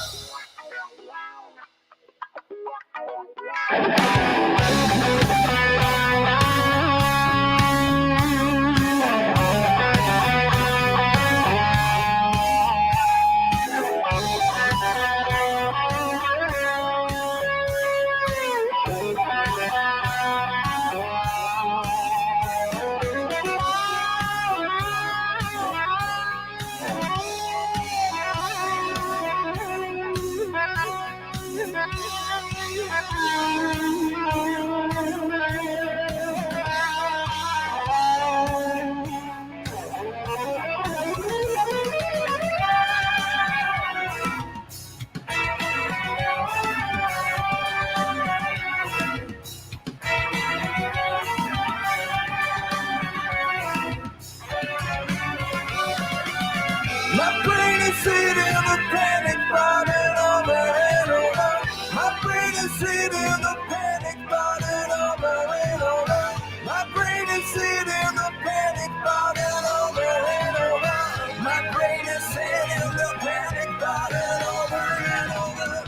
Speaker 5: My brain is sitting the panic button over and over. My brain is sitting the panic button over and over. My brain is sitting the panic button over and over. My brain is sitting the panic button over and over.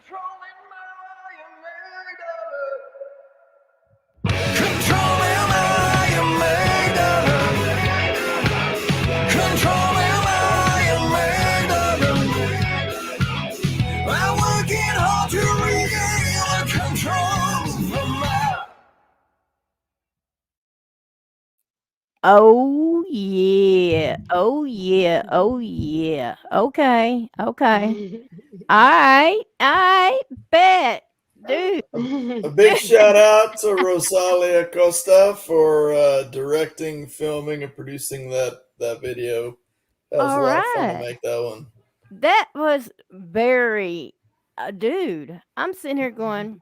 Speaker 5: Controlling my amygdala. Controlling my amygdala. Controlling. I'm working hard to regain control of my.
Speaker 1: Oh yeah. Oh yeah. Oh yeah. Okay. Okay. I bet. Dude.
Speaker 2: A big shout out to Rosalia Costa for directing, filming, and producing that video. That was
Speaker 1: All
Speaker 2: a lot of fun
Speaker 1: right.
Speaker 2: to make that one.
Speaker 1: That was very dude. I'm sitting here going,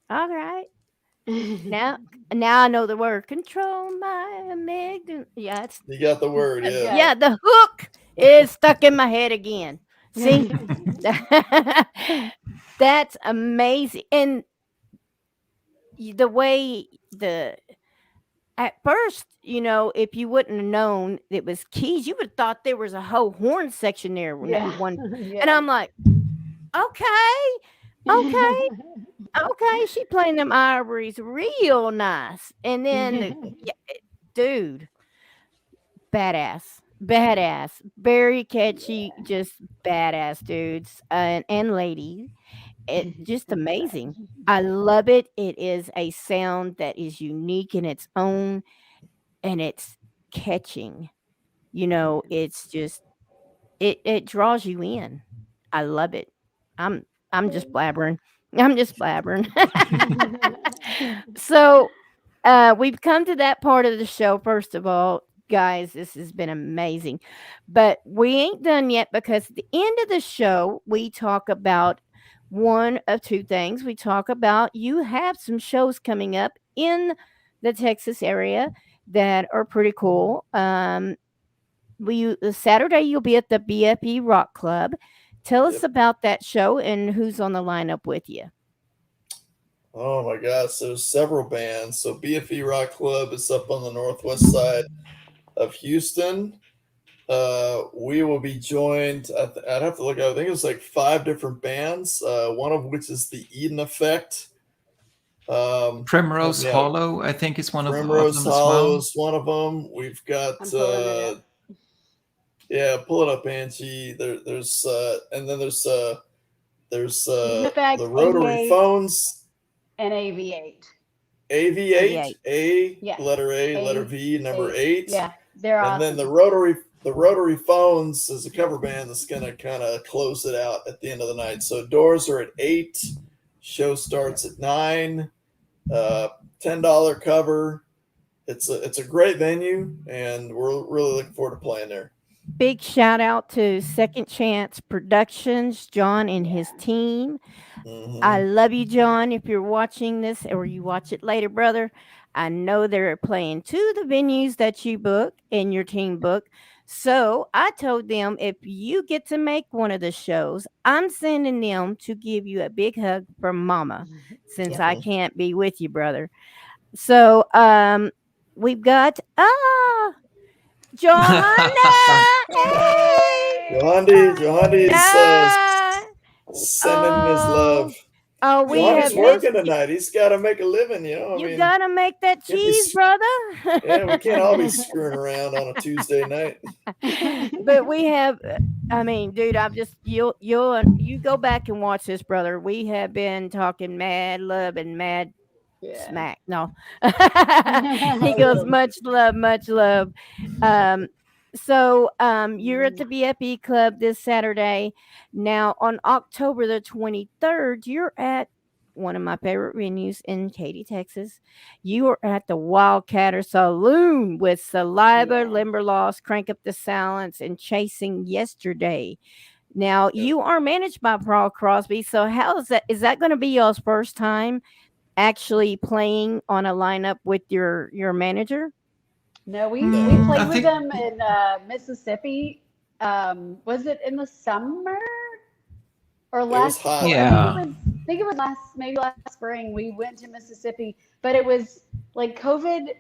Speaker 1: all right. Now I know the word control my amygdala. Yeah, it's
Speaker 2: You got the word,
Speaker 4: That's
Speaker 2: yeah.
Speaker 4: good.
Speaker 1: yeah, the hook is stuck in my head again. See? That's amazing. And the way at first, if you wouldn't have known it was keys, you would have thought there was a whole horn section there.
Speaker 4: Yeah.
Speaker 1: One,
Speaker 4: Yeah.
Speaker 1: and I'm like, okay, she playing them ivories real nice. And then, yeah, dude, badass, very catchy, just badass dudes and ladies. It just amazing. I love it. It is a sound that is unique in its own, and it's catching. It's just it draws you in. I love it. I'm I'm just blabbering. I'm just blabbering. So, we've come to that part of the show. First of all, guys, this has been amazing, but we ain't done yet because at the end of the show, we talk about one of two things. We talk about you have some shows coming up in the Texas area that are pretty cool. Saturday you'll be at the BFE Rock Club. Tell us
Speaker 2: Yep.
Speaker 1: about that show and who's on the lineup with you.
Speaker 2: Oh my gosh, there's several bands. So BFE Rock Club is up on the northwest side of Houston. We will be joined. I'd have to look at. I think it was like 5 different bands. One of which is the Eden Effect.
Speaker 3: Primrose
Speaker 2: yeah,
Speaker 3: Hollow, I think, is one of
Speaker 2: Primrose
Speaker 3: them as
Speaker 2: Hollow
Speaker 3: well.
Speaker 2: is one of them. We've got
Speaker 4: I'm pulling it up.
Speaker 2: yeah, pull it up, Angie. There's and then there's
Speaker 4: Effect,
Speaker 2: the rotary
Speaker 4: AV8.
Speaker 2: phones.
Speaker 4: And AV8.
Speaker 2: AV8, A,
Speaker 4: Yeah.
Speaker 2: letter A, letter
Speaker 4: A,
Speaker 2: V, number
Speaker 4: 8.
Speaker 2: 8.
Speaker 4: Yeah, they're
Speaker 2: And
Speaker 4: awesome.
Speaker 2: then the Rotary Phones is a cover band that's going to kind of close it out at the end of the night. So doors are at 8, show starts at 9, $10 cover. It's a great venue, and we're really looking forward to playing there.
Speaker 1: Big shout out to Second Chance Productions, John and his team. I love you, John. If you're watching this or you watch it later, brother, I know they're playing to the venues that you book and your team book. So I told them if you get to make one of the shows, I'm sending them to give you a big hug from Mama, since I can't be with you, brother. So we've got Johanna. Hey.
Speaker 2: Johandy
Speaker 1: Ah.
Speaker 2: sending his love.
Speaker 1: Oh, we
Speaker 2: Johanny's
Speaker 1: have
Speaker 2: working
Speaker 1: missed you.
Speaker 2: tonight. He's got to make a living, you know. I
Speaker 1: You
Speaker 2: mean,
Speaker 1: gotta make that
Speaker 2: can't be
Speaker 1: cheese,
Speaker 2: s-
Speaker 1: brother.
Speaker 2: yeah, we can't all be screwing around on a Tuesday night.
Speaker 1: But we have, I mean, dude, I'm just you go back and watch this, brother. We have been talking mad love and mad
Speaker 4: Yeah.
Speaker 1: smack. No, he goes much love. So you're at the BFE Club this Saturday. Now on October the 23rd, you're at one of my favorite venues in Katy, Texas. You are at the Wildcatter Saloon with Saliva,
Speaker 4: Yeah.
Speaker 1: Limberlost, Crank Up the Silence, and Chasing Yesterday. Now you are managed by Paul Crosby. So how is that? Is that going to be y'all's first time actually playing on a lineup with your manager?
Speaker 4: No, we
Speaker 2: No.
Speaker 4: played
Speaker 3: I
Speaker 4: with
Speaker 3: think-
Speaker 4: them in Mississippi. Was it in the summer or
Speaker 2: was
Speaker 4: last?
Speaker 2: hot.
Speaker 3: Yeah.
Speaker 4: I think it was maybe last spring. We went to Mississippi, but it was like COVID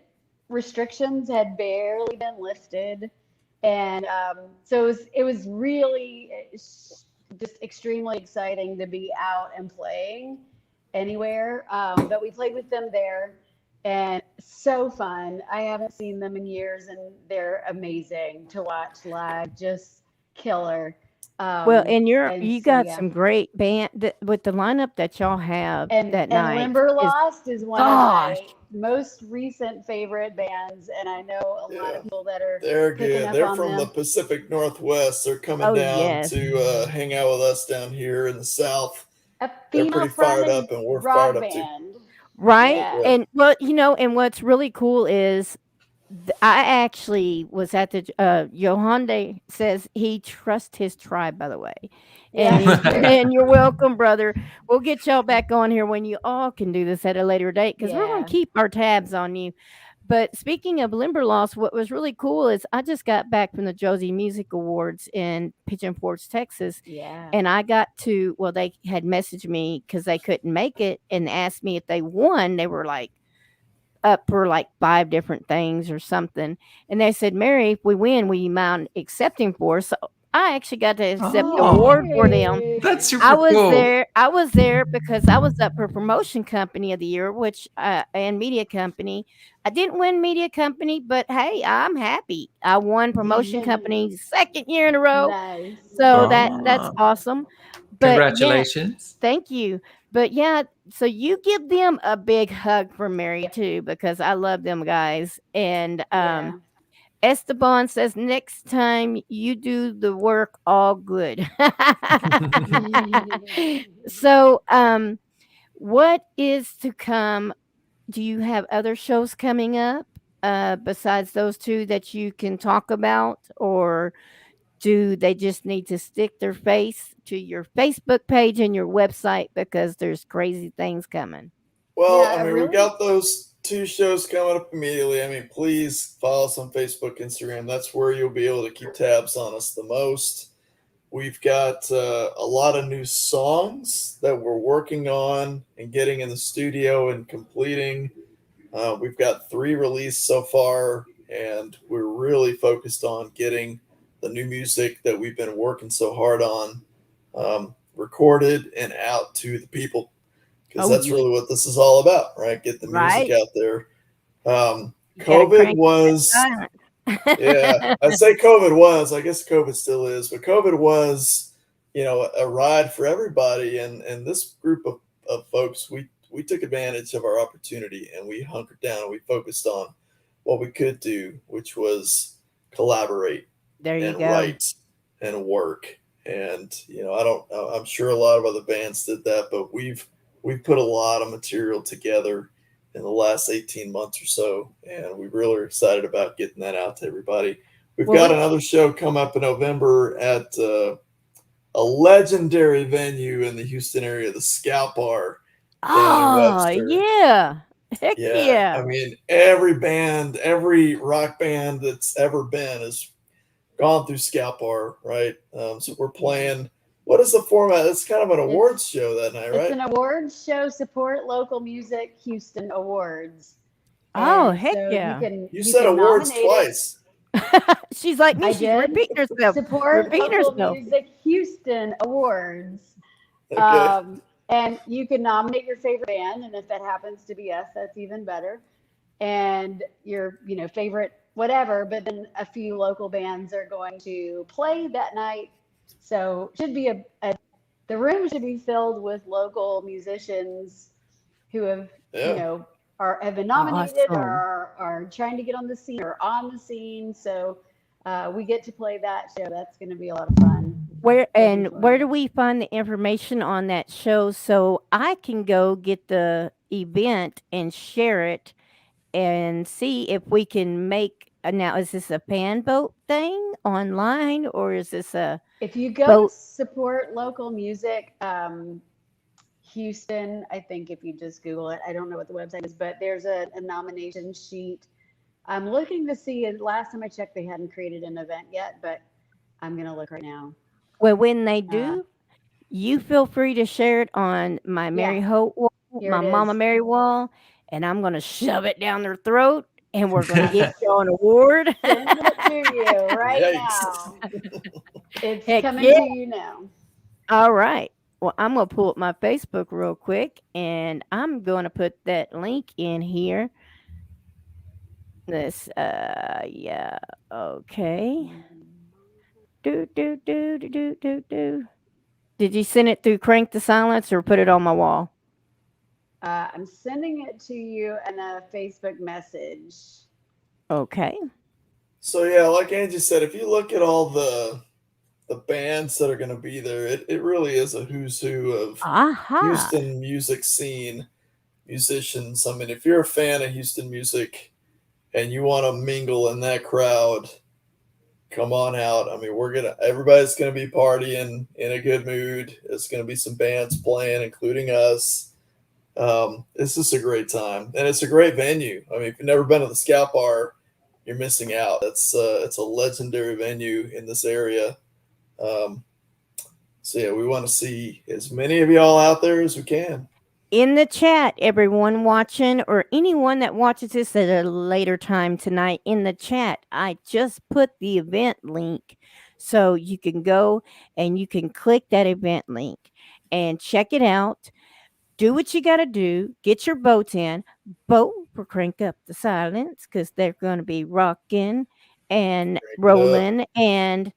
Speaker 4: restrictions had barely been lifted, and so it was really just extremely exciting to be out and playing anywhere. But we played with them there. And so fun. I haven't seen them in years, and they're amazing to watch live. Just killer.
Speaker 1: Well, and you
Speaker 4: so,
Speaker 1: got
Speaker 4: yeah.
Speaker 1: some great band with the lineup that y'all have
Speaker 4: And
Speaker 1: that night.
Speaker 4: Limberlost is one
Speaker 1: Gosh.
Speaker 4: of my most recent favorite bands, and I know a lot
Speaker 2: Yeah.
Speaker 4: of people that are
Speaker 2: They're
Speaker 4: picking
Speaker 2: good.
Speaker 4: up
Speaker 2: They're
Speaker 4: on
Speaker 2: from the
Speaker 4: them.
Speaker 2: Pacific Northwest. They're coming
Speaker 1: Oh,
Speaker 2: down
Speaker 1: yes.
Speaker 2: to hang out with us down here in the South.
Speaker 4: A
Speaker 2: They're pretty fired
Speaker 4: female-fronted
Speaker 2: up, and we're
Speaker 4: rock
Speaker 2: fired up too.
Speaker 4: band.
Speaker 1: Right?
Speaker 4: Yeah.
Speaker 1: And well, and what's really cool is I actually was at the Yohande says he trusts his tribe, by the way. And,
Speaker 4: Yeah.
Speaker 1: and you're welcome, brother. We'll get y'all back on here when you all can do this at a later date, because we're going
Speaker 4: Yeah.
Speaker 1: to keep our tabs on you. But speaking of Limberlost, what was really cool is I just got back from the Josie Music Awards in Pigeon Forge, Texas.
Speaker 4: Yeah.
Speaker 1: And I got to, well, they had messaged me because they couldn't make it and asked me if they won. They were like up for like 5 different things or something. And they said, Mary, if we win, will you mind accepting for us? So I actually got to accept the
Speaker 3: Oh.
Speaker 1: award for them.
Speaker 3: That's super
Speaker 1: I was
Speaker 3: cool.
Speaker 1: there. I was there because I was up for Promotion Company of the Year, which and Media Company. I didn't win Media Company, but hey, I'm happy. I won Promotion Company 2nd year in a row.
Speaker 4: Nice.
Speaker 1: So that's
Speaker 3: Oh.
Speaker 1: awesome. But yeah,
Speaker 3: Congratulations.
Speaker 1: thank you. But yeah, so you give them a big hug from Mary too, because I love them guys. And
Speaker 4: Yeah.
Speaker 1: Esteban says next time you do the work, all good. So what is to come? Do you have other shows coming up besides those 2 that you can talk about, or do they just need to stick their face to your Facebook page and your website, because there's crazy things coming?
Speaker 2: Well,
Speaker 4: Yeah,
Speaker 2: I mean,
Speaker 4: really-
Speaker 2: we've got those 2 shows coming up immediately. I mean, please follow us on Facebook, Instagram. That's where you'll be able to keep tabs on us the most. We've got a lot of new songs that we're working on and getting in the studio and completing. We've got 3 released so far, and we're really focused on getting the new music that we've been working so hard on recorded and out to the people, because that's really what this is all about, right? Get the music out there. COVID was, yeah, I say COVID was, I guess COVID still is, but COVID was, a ride for everybody. And this group of folks, we we took advantage of our opportunity and we hunkered down and we focused on what we could do, which was collaborate
Speaker 1: There you
Speaker 2: and
Speaker 1: go.
Speaker 2: write and work. And I'm sure a lot of other bands did that, but we've put a lot of material together in the last 18 months or so, and we really are excited about getting that out to everybody. We've got another show come up in November at a legendary venue in the Houston area, the Scout Bar down in Webster.
Speaker 1: Yeah. Heck yeah.
Speaker 2: I mean, every band, every rock band that's ever been has gone through Scout Bar, right? So we're playing. What is the format? It's kind of an awards show that night, right?
Speaker 4: It's an awards show. Support local music, Houston Awards.
Speaker 1: Oh,
Speaker 4: And
Speaker 1: heck
Speaker 4: so
Speaker 1: yeah.
Speaker 2: You said awards twice.
Speaker 1: She's like me.
Speaker 4: I
Speaker 1: She's
Speaker 4: did.
Speaker 1: repeating herself.
Speaker 4: Support
Speaker 1: Repeating
Speaker 4: local
Speaker 1: herself.
Speaker 4: music, Houston Awards.
Speaker 2: Okay.
Speaker 4: And you can nominate your favorite band, and if that happens to be us, that's even better. And your, favorite whatever. But then a few local bands are going to play that night, so should be the room should be filled with local musicians who have have been nominated
Speaker 1: Awesome.
Speaker 4: or are trying to get on the scene or on the scene. So we get to play that show. That's going to be a lot of fun.
Speaker 1: Where do we find the information on that show so I can go get the event and share it and see if we can make now, is this a fan vote thing online or is this a
Speaker 4: If you go
Speaker 1: vote?
Speaker 4: to support local music, Houston, I think if you just Google it, I don't know what the website is, but there's a nomination sheet. I'm looking to see, last time I checked, they hadn't created an event yet, but I'm going to look right now.
Speaker 1: Well, when they do, you feel free to share it on my Mary Hope wall,
Speaker 4: Here
Speaker 1: my
Speaker 4: it
Speaker 1: Mama
Speaker 4: is.
Speaker 1: Mary wall, and I'm going to shove it down their throat and we're going to get you an award.
Speaker 4: Sending it to you right
Speaker 2: Yikes.
Speaker 4: now. It's
Speaker 1: Heck
Speaker 4: coming
Speaker 1: yeah.
Speaker 4: to you now.
Speaker 1: All right. Well, I'm going to pull up my Facebook real quick and I'm going to put that link in here. This, yeah, okay. Do. Did you send it through Crank the Silence or put it on my wall?
Speaker 4: I'm sending it to you in a Facebook message.
Speaker 1: Okay.
Speaker 2: So yeah, like Angie said, if you look at all the bands that are going to be there, it really is a who's who of Houston music scene musicians. I mean, if you're a fan of Houston music and you want to mingle in that crowd, come on out. I mean, everybody's going to be partying in a good mood. There's going to be some bands playing, including us. It's just a great time, and it's a great venue. I mean, if you've never been to the Scout Bar, you're missing out. It's a legendary venue in this area. So yeah, we want to see as many of y'all out there as we can.
Speaker 1: In the chat, everyone watching or anyone that watches this at a later time tonight, in the chat, I just put the event link so you can go and you can click that event link and check it out. Do what you got to do. Get your votes in. Vote for Crank Up the Silence because they're going to be rocking and rolling, and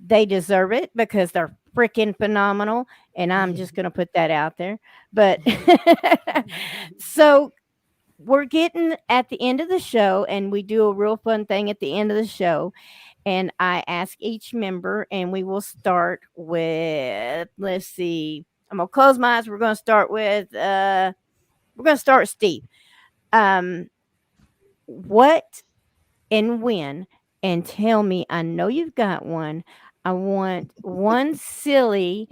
Speaker 1: they deserve it because they're freaking phenomenal. And I'm just going to put that out there. But so we're getting at the end of the show, and we do a real fun thing at the end of the show. And I ask each member, and we will start with, let's see. I'm gonna close my eyes. We're gonna start with Steve. What and when, and tell me, I know you've got one. I want one silly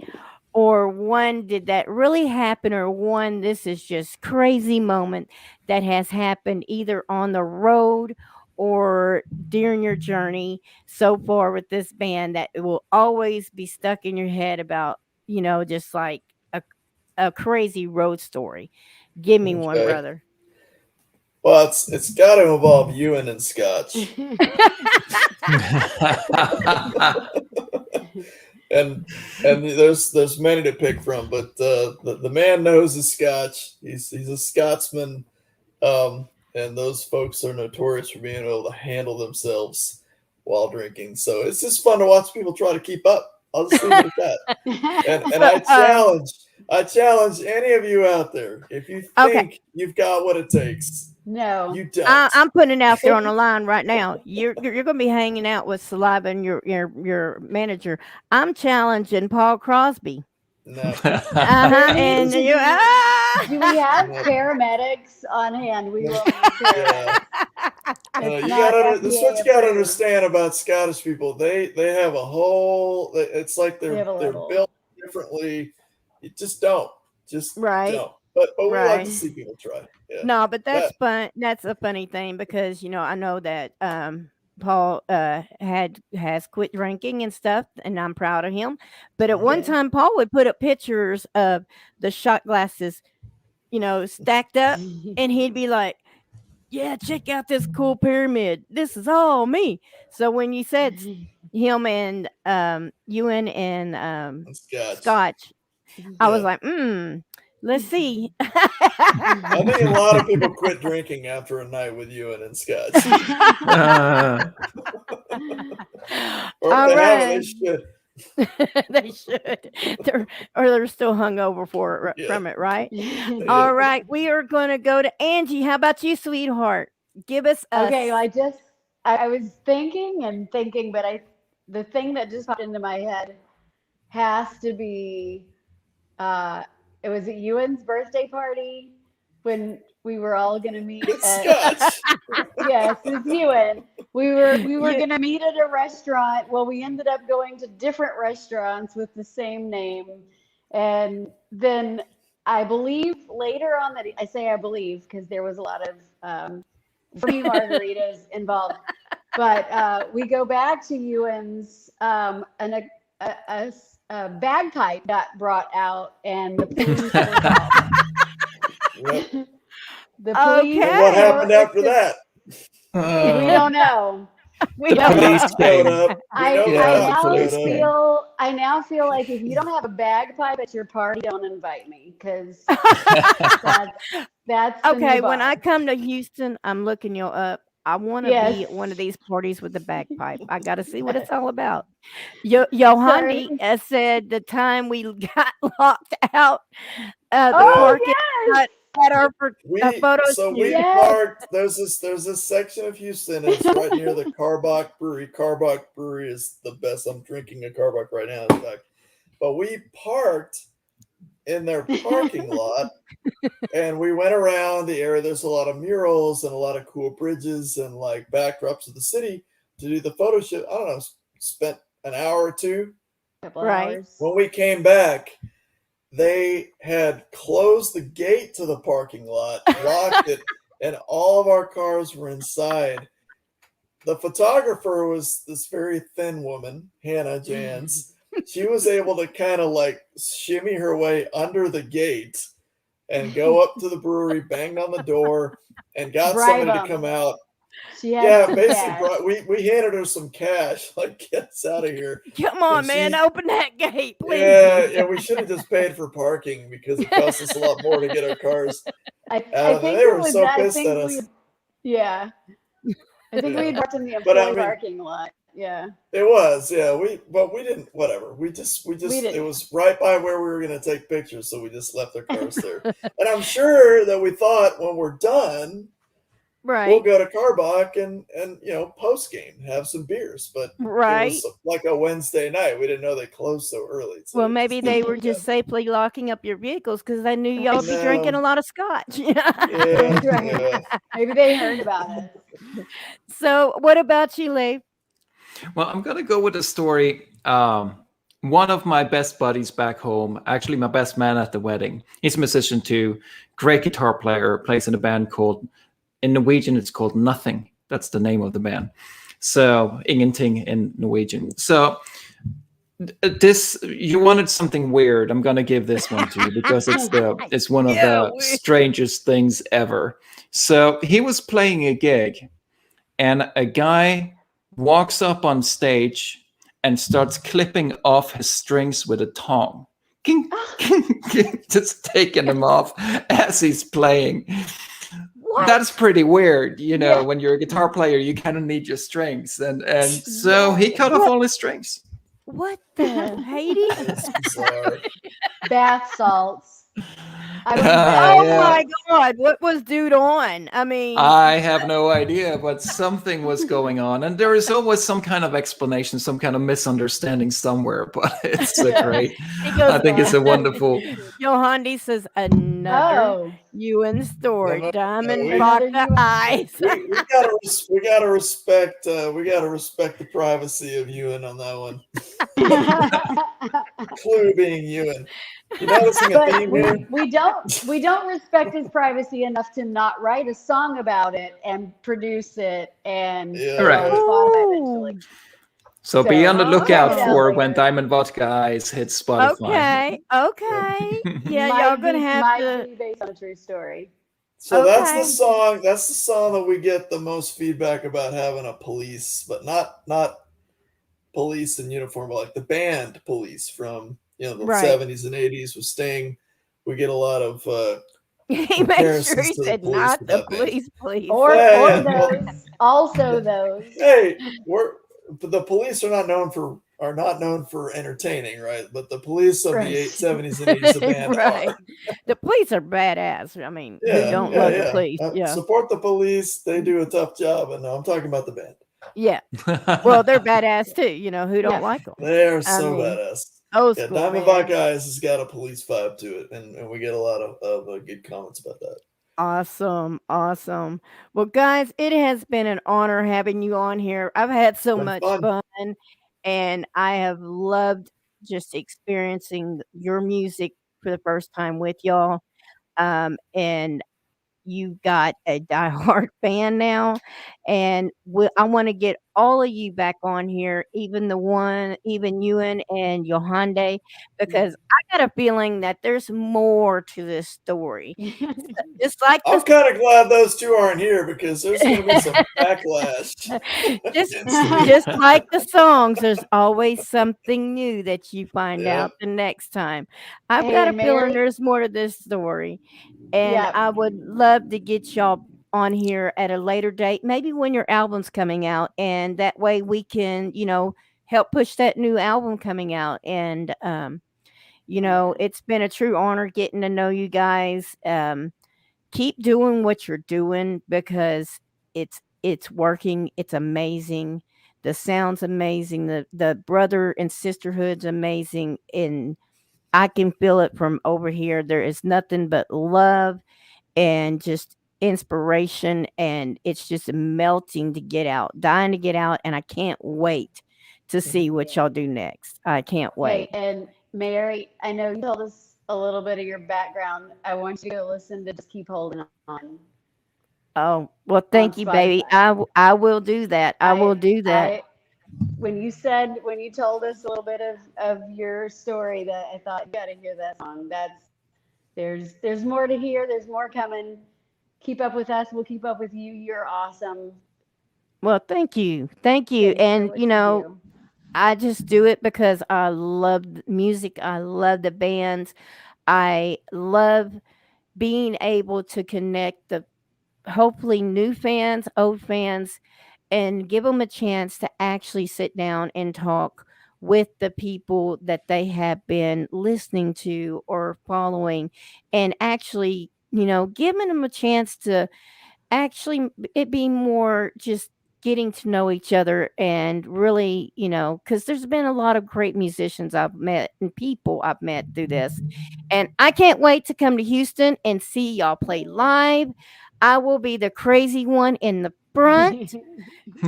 Speaker 1: or one did that really happen or one this is just crazy moment that has happened either on the road or during your journey so far with this band that it will always be stuck in your head about, just like a crazy road story. Give me one, brother.
Speaker 2: Well, it's got to involve Ewan and Scotch. and there's many to pick from, but the man knows his Scotch. He's a Scotsman, and those folks are notorious for being able to handle themselves while drinking. So it's just fun to watch people try to keep up I'll just leave it at that. And I challenge any of you out there. If you think you've got what it takes,
Speaker 4: No,
Speaker 2: you don't.
Speaker 1: I'm putting it out there on the line right now. You're going to be hanging out with Saliva and your manager. I'm challenging Paul Crosby.
Speaker 2: No.
Speaker 1: And you.
Speaker 4: Do we have paramedics on hand? We will need paramedics.
Speaker 2: This is what you got to understand about Scottish people. They have a whole. It's like they're built differently. You just don't. Don't. But we like to see people try. Yeah.
Speaker 1: No, but that's fun. That's a funny thing because I know that Paul has quit drinking and stuff, and I'm proud of him. But at one time, Paul would put up pictures of the shot glasses, stacked up, and he'd be like, "Yeah, check out this cool pyramid. This is all me." So when you said him and Ewan and Scotch, I was like, let's see.
Speaker 2: I think a lot of people quit drinking after a night with Ewan and Scotch.
Speaker 1: All right.
Speaker 2: They should.
Speaker 1: They should. They're still hungover from it, right? All right. We are going to go to Angie. How about you, sweetheart? Give us
Speaker 4: Okay, well, I was thinking, but the thing that just popped into my head has to be it was at Ewan's birthday party when we were all going to meet
Speaker 2: Scotch.
Speaker 4: Yes, it's Ewan. We were going to meet at a restaurant. Well, we ended up going to different restaurants with the same name. And then I believe later on that I say I believe because there was a lot of free margaritas involved. But we go back to Ewan's and a bagpipe got brought out and the police were
Speaker 2: Yep.
Speaker 4: The police.
Speaker 2: And what happened after that?
Speaker 4: We don't know.
Speaker 1: We don't know.
Speaker 3: came.
Speaker 4: I now feel like if you don't have a bagpipe at your party, don't invite me because that's
Speaker 1: okay. When I come to Houston, I'm looking you up. I want to be at one of these parties with the bagpipe. I got to see what it's all about. Johanny said the time we got locked out the parking lot at our photo
Speaker 2: shoot. We parked. There's this section of Houston. It's right near the Carbach Brewery. Carbach Brewery is the best. I'm drinking a Carbach right now, in fact. But we parked in their parking lot, and we went around the area. There's a lot of murals and a lot of cool bridges and like backdrops of the city to do the photo shoot. I don't know. Spent an hour or two.
Speaker 1: Right.
Speaker 2: When we came back, they had closed the gate to the parking lot, locked it, and all of our cars were inside. The photographer was this very thin woman, Hannah Jans. She was able to kind of like shimmy her way under the gate and go up to the brewery, banged on the door, and got somebody to come out. Basically, we handed her some cash, like, get us out of here.
Speaker 1: Come on, man, open that gate, please.
Speaker 2: Yeah, we should have just paid for parking because it cost us a lot more to get our cars out of there. They were so pissed at us.
Speaker 4: I think we parked in the employee parking lot. Yeah.
Speaker 2: It was, we didn't, whatever. We just it was right by where we were going to take pictures, so we just left our cars there. And I'm sure that we thought when we're done, we'll go to Carbach and post game have some beers, but it was like a Wednesday night. We didn't know they closed so early. So
Speaker 1: well, maybe they were just safely locking up your vehicles because they knew y'all would be drinking a lot of scotch.
Speaker 4: Maybe they heard about it.
Speaker 1: So, what about you, Leif?
Speaker 3: Well, I'm gonna go with a story. One of my best buddies back home, actually my best man at the wedding. He's a musician too, great guitar player, plays in a band called. In Norwegian, it's called Nothing. That's the name of the band. So, Ingenting in Norwegian. So, you wanted something weird. I'm going to give this one to you because it's one of the strangest things ever. So, he was playing a gig, and a guy walks up on stage and starts clipping off his strings with a tong. Just taking them off as he's playing. What? That's pretty weird, when you're a guitar player, you kind of need your strings, and so he cut off all his strings.
Speaker 1: What the Hades?
Speaker 2: It's bizarre.
Speaker 4: Bath salts. I was
Speaker 1: Oh
Speaker 3: Yeah.
Speaker 1: my God! What was dude on? I mean,
Speaker 3: I have no idea, but something was going on, and there is always some kind of explanation, some kind of misunderstanding somewhere. But it's
Speaker 4: Yeah.
Speaker 3: great.
Speaker 1: he goes.
Speaker 3: I think it's a wonderful.
Speaker 1: Yohandi says another
Speaker 4: Oh,
Speaker 1: Ewan story.
Speaker 2: No,
Speaker 1: Diamond
Speaker 2: we-
Speaker 4: another
Speaker 1: vodka
Speaker 4: Ewan
Speaker 1: eyes.
Speaker 2: we gotta respect the privacy of Ewan on that one. Clue being Ewan. You noticing a
Speaker 4: but
Speaker 2: theme here?
Speaker 4: we don't respect his privacy enough to not write a song about it and produce it and
Speaker 2: Yeah.
Speaker 4: put it on
Speaker 3: Right.
Speaker 4: Spotify eventually.
Speaker 1: Ooh,
Speaker 3: So be on the
Speaker 1: Oh.
Speaker 3: lookout
Speaker 4: Check it out
Speaker 3: for when
Speaker 4: later.
Speaker 3: Diamond Vodka Eyes hits Spotify.
Speaker 1: okay. Yeah, y'all gonna have
Speaker 4: might
Speaker 1: to.
Speaker 4: be based on a true story.
Speaker 2: So that's
Speaker 1: Okay.
Speaker 2: the song. That's the song that we get the most feedback about having a police, but not police in uniform, but like the band Police from the
Speaker 1: Right.
Speaker 2: 70s and 80s with Sting. We get a lot of
Speaker 1: He made sure
Speaker 2: comparisons
Speaker 1: he
Speaker 2: to the
Speaker 1: said
Speaker 2: Police
Speaker 1: not
Speaker 2: with
Speaker 1: the
Speaker 2: that band.
Speaker 1: police, please.
Speaker 4: Or
Speaker 2: Yeah, well,
Speaker 4: those, also those.
Speaker 2: hey, the Police are not known for entertaining, right? But the Police of
Speaker 4: Right.
Speaker 2: the 70s and 80s, the band
Speaker 1: Right.
Speaker 2: are.
Speaker 1: The police are badass. I mean, who
Speaker 2: Yeah,
Speaker 1: don't
Speaker 2: yeah,
Speaker 1: love the
Speaker 2: yeah.
Speaker 1: police? Yeah.
Speaker 2: Support the Police. They do a tough job, and I'm talking about the band.
Speaker 1: Yeah. Well, they're badass too. Who don't
Speaker 4: Yeah.
Speaker 1: like them?
Speaker 2: They are
Speaker 1: I
Speaker 2: so
Speaker 1: mean,
Speaker 2: badass.
Speaker 1: old
Speaker 2: Yeah,
Speaker 1: school
Speaker 2: Diamond
Speaker 1: band.
Speaker 2: Vodka Eyes has got a police vibe to it, and we get a lot of good comments about that.
Speaker 1: Awesome. Awesome. Well, guys, it has been an honor having you on here. I've had so
Speaker 2: Been
Speaker 1: much
Speaker 2: fun.
Speaker 1: fun, and I have loved just experiencing your music for the first time with y'all. And you've got a diehard fan now, and I want to get all of you back on here, even Ewan and Yohande, because I got a feeling that there's more to this story. Just like
Speaker 2: I'm
Speaker 1: the
Speaker 2: kind of glad those two aren't here because there's going to be some backlash.
Speaker 1: just like the songs, there's always something new that you find
Speaker 2: Yep.
Speaker 1: out the next time. I've
Speaker 4: Hey,
Speaker 1: got a
Speaker 4: and
Speaker 1: feeling
Speaker 4: Mary,
Speaker 1: there's more to this story, and
Speaker 4: yeah,
Speaker 1: I would love to get y'all on here at a later date, maybe when your album's coming out, and that way we can, help push that new album coming out. And it's been a true honor getting to know you guys. Keep doing what you're doing because it's working. It's amazing. The sound's amazing. The brother and sisterhood's amazing, and I can feel it from over here. There is nothing but love and just inspiration, and it's just melting to get out, dying to get out, and I can't wait to see what y'all do next. I can't
Speaker 4: hey,
Speaker 1: wait.
Speaker 4: and Mary, I know you told us a little bit of your background. I want you to listen to Just Keep Holding On
Speaker 1: Oh, well,
Speaker 4: on
Speaker 1: thank you, baby.
Speaker 4: Spotify.
Speaker 1: I will do that. I will do that.
Speaker 4: I when you told us a little bit of your story, that I thought, you got to hear that song. There's more to hear. There's more coming. Keep up with us. We'll keep up with you. You're awesome.
Speaker 1: Well, thank you. Thank you.
Speaker 4: Thanks for
Speaker 1: And,
Speaker 4: what you do.
Speaker 1: I just do it because I love the music. I love the bands. I love being able to connect the hopefully new fans, old fans, and give them a chance to actually sit down and talk with the people that they have been listening to or following, and actually, giving them a chance to actually it be more just getting to know each other, and really, because there's been a lot of great musicians I've met and people I've met through this, and I can't wait to come to Houston and see y'all play live. I will be the crazy one in the front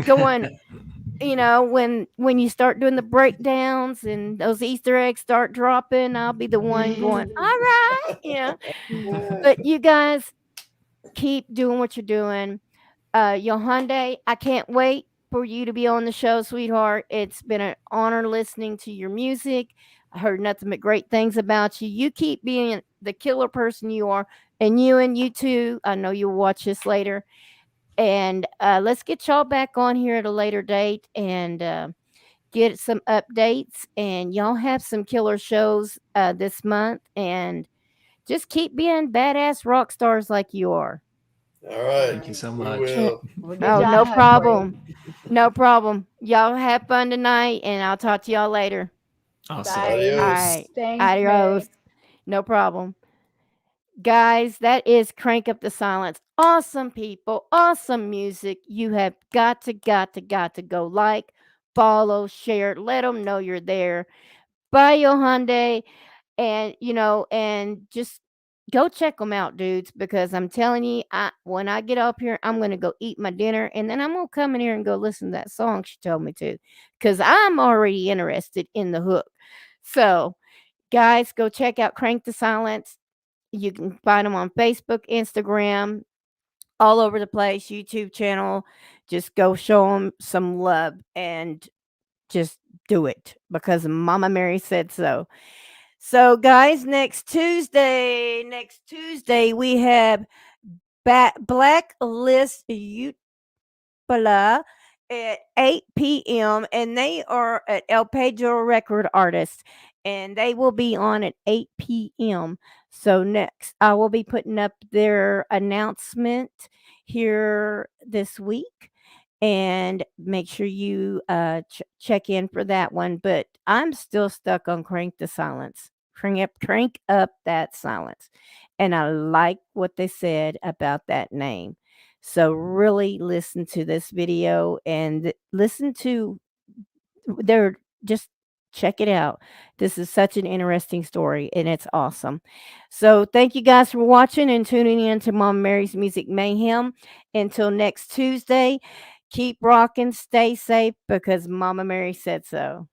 Speaker 1: going, when you start doing the breakdowns and those Easter eggs start dropping, I'll be the one going, all right, but you guys keep doing what you're doing. Yohande, I can't wait for you to be on the show, sweetheart. It's been an honor listening to your music. I heard nothing but great things about you. You keep being the killer person you are, and you too. I know you'll watch this later. And let's get y'all back on here at a later date and get some updates. And y'all have some killer shows this month. And just keep being badass rock stars like you are.
Speaker 2: All right.
Speaker 3: Thank you so
Speaker 2: We
Speaker 3: much.
Speaker 2: will.
Speaker 4: We'll get
Speaker 1: Oh,
Speaker 4: John
Speaker 1: no
Speaker 4: a hug for you.
Speaker 1: problem. No problem. Y'all have fun tonight, and I'll talk to y'all later.
Speaker 3: Awesome.
Speaker 4: Bye.
Speaker 2: Adios.
Speaker 1: All right.
Speaker 4: Thanks,
Speaker 1: Adios.
Speaker 4: May.
Speaker 1: No problem. Guys, that is Crank Up the Silence. Awesome people, awesome music. You have got to go like, follow, share, let them know you're there. Buy your Hyundai, and and just go check them out, dudes, because I'm telling you, when I get up here, I'm gonna go eat my dinner, and then I'm gonna come in here and go listen to that song she told me to, because I'm already interested in the hook. So, guys, go check out Crank the Silence. You can find them on Facebook, Instagram, all over the place, YouTube channel. Just go show them some love and just do it because Mama Mary said so. So, guys, next Tuesday, we have Blacklist Utah at 8 p.m. and they are at El Pedro Record Artists, and they will be on at 8 p.m. So next, I will be putting up their announcement here this week, and make sure you check in for that one. But I'm still stuck on Crank the Silence. Crank up that silence. And I like what they said about that name. So really listen to this video and listen to their, just check it out. This is such an interesting story and it's awesome. So thank you guys for watching and tuning in to Mom Mary's Music Mayhem. Until next Tuesday, keep rocking, stay safe because Mama Mary said so.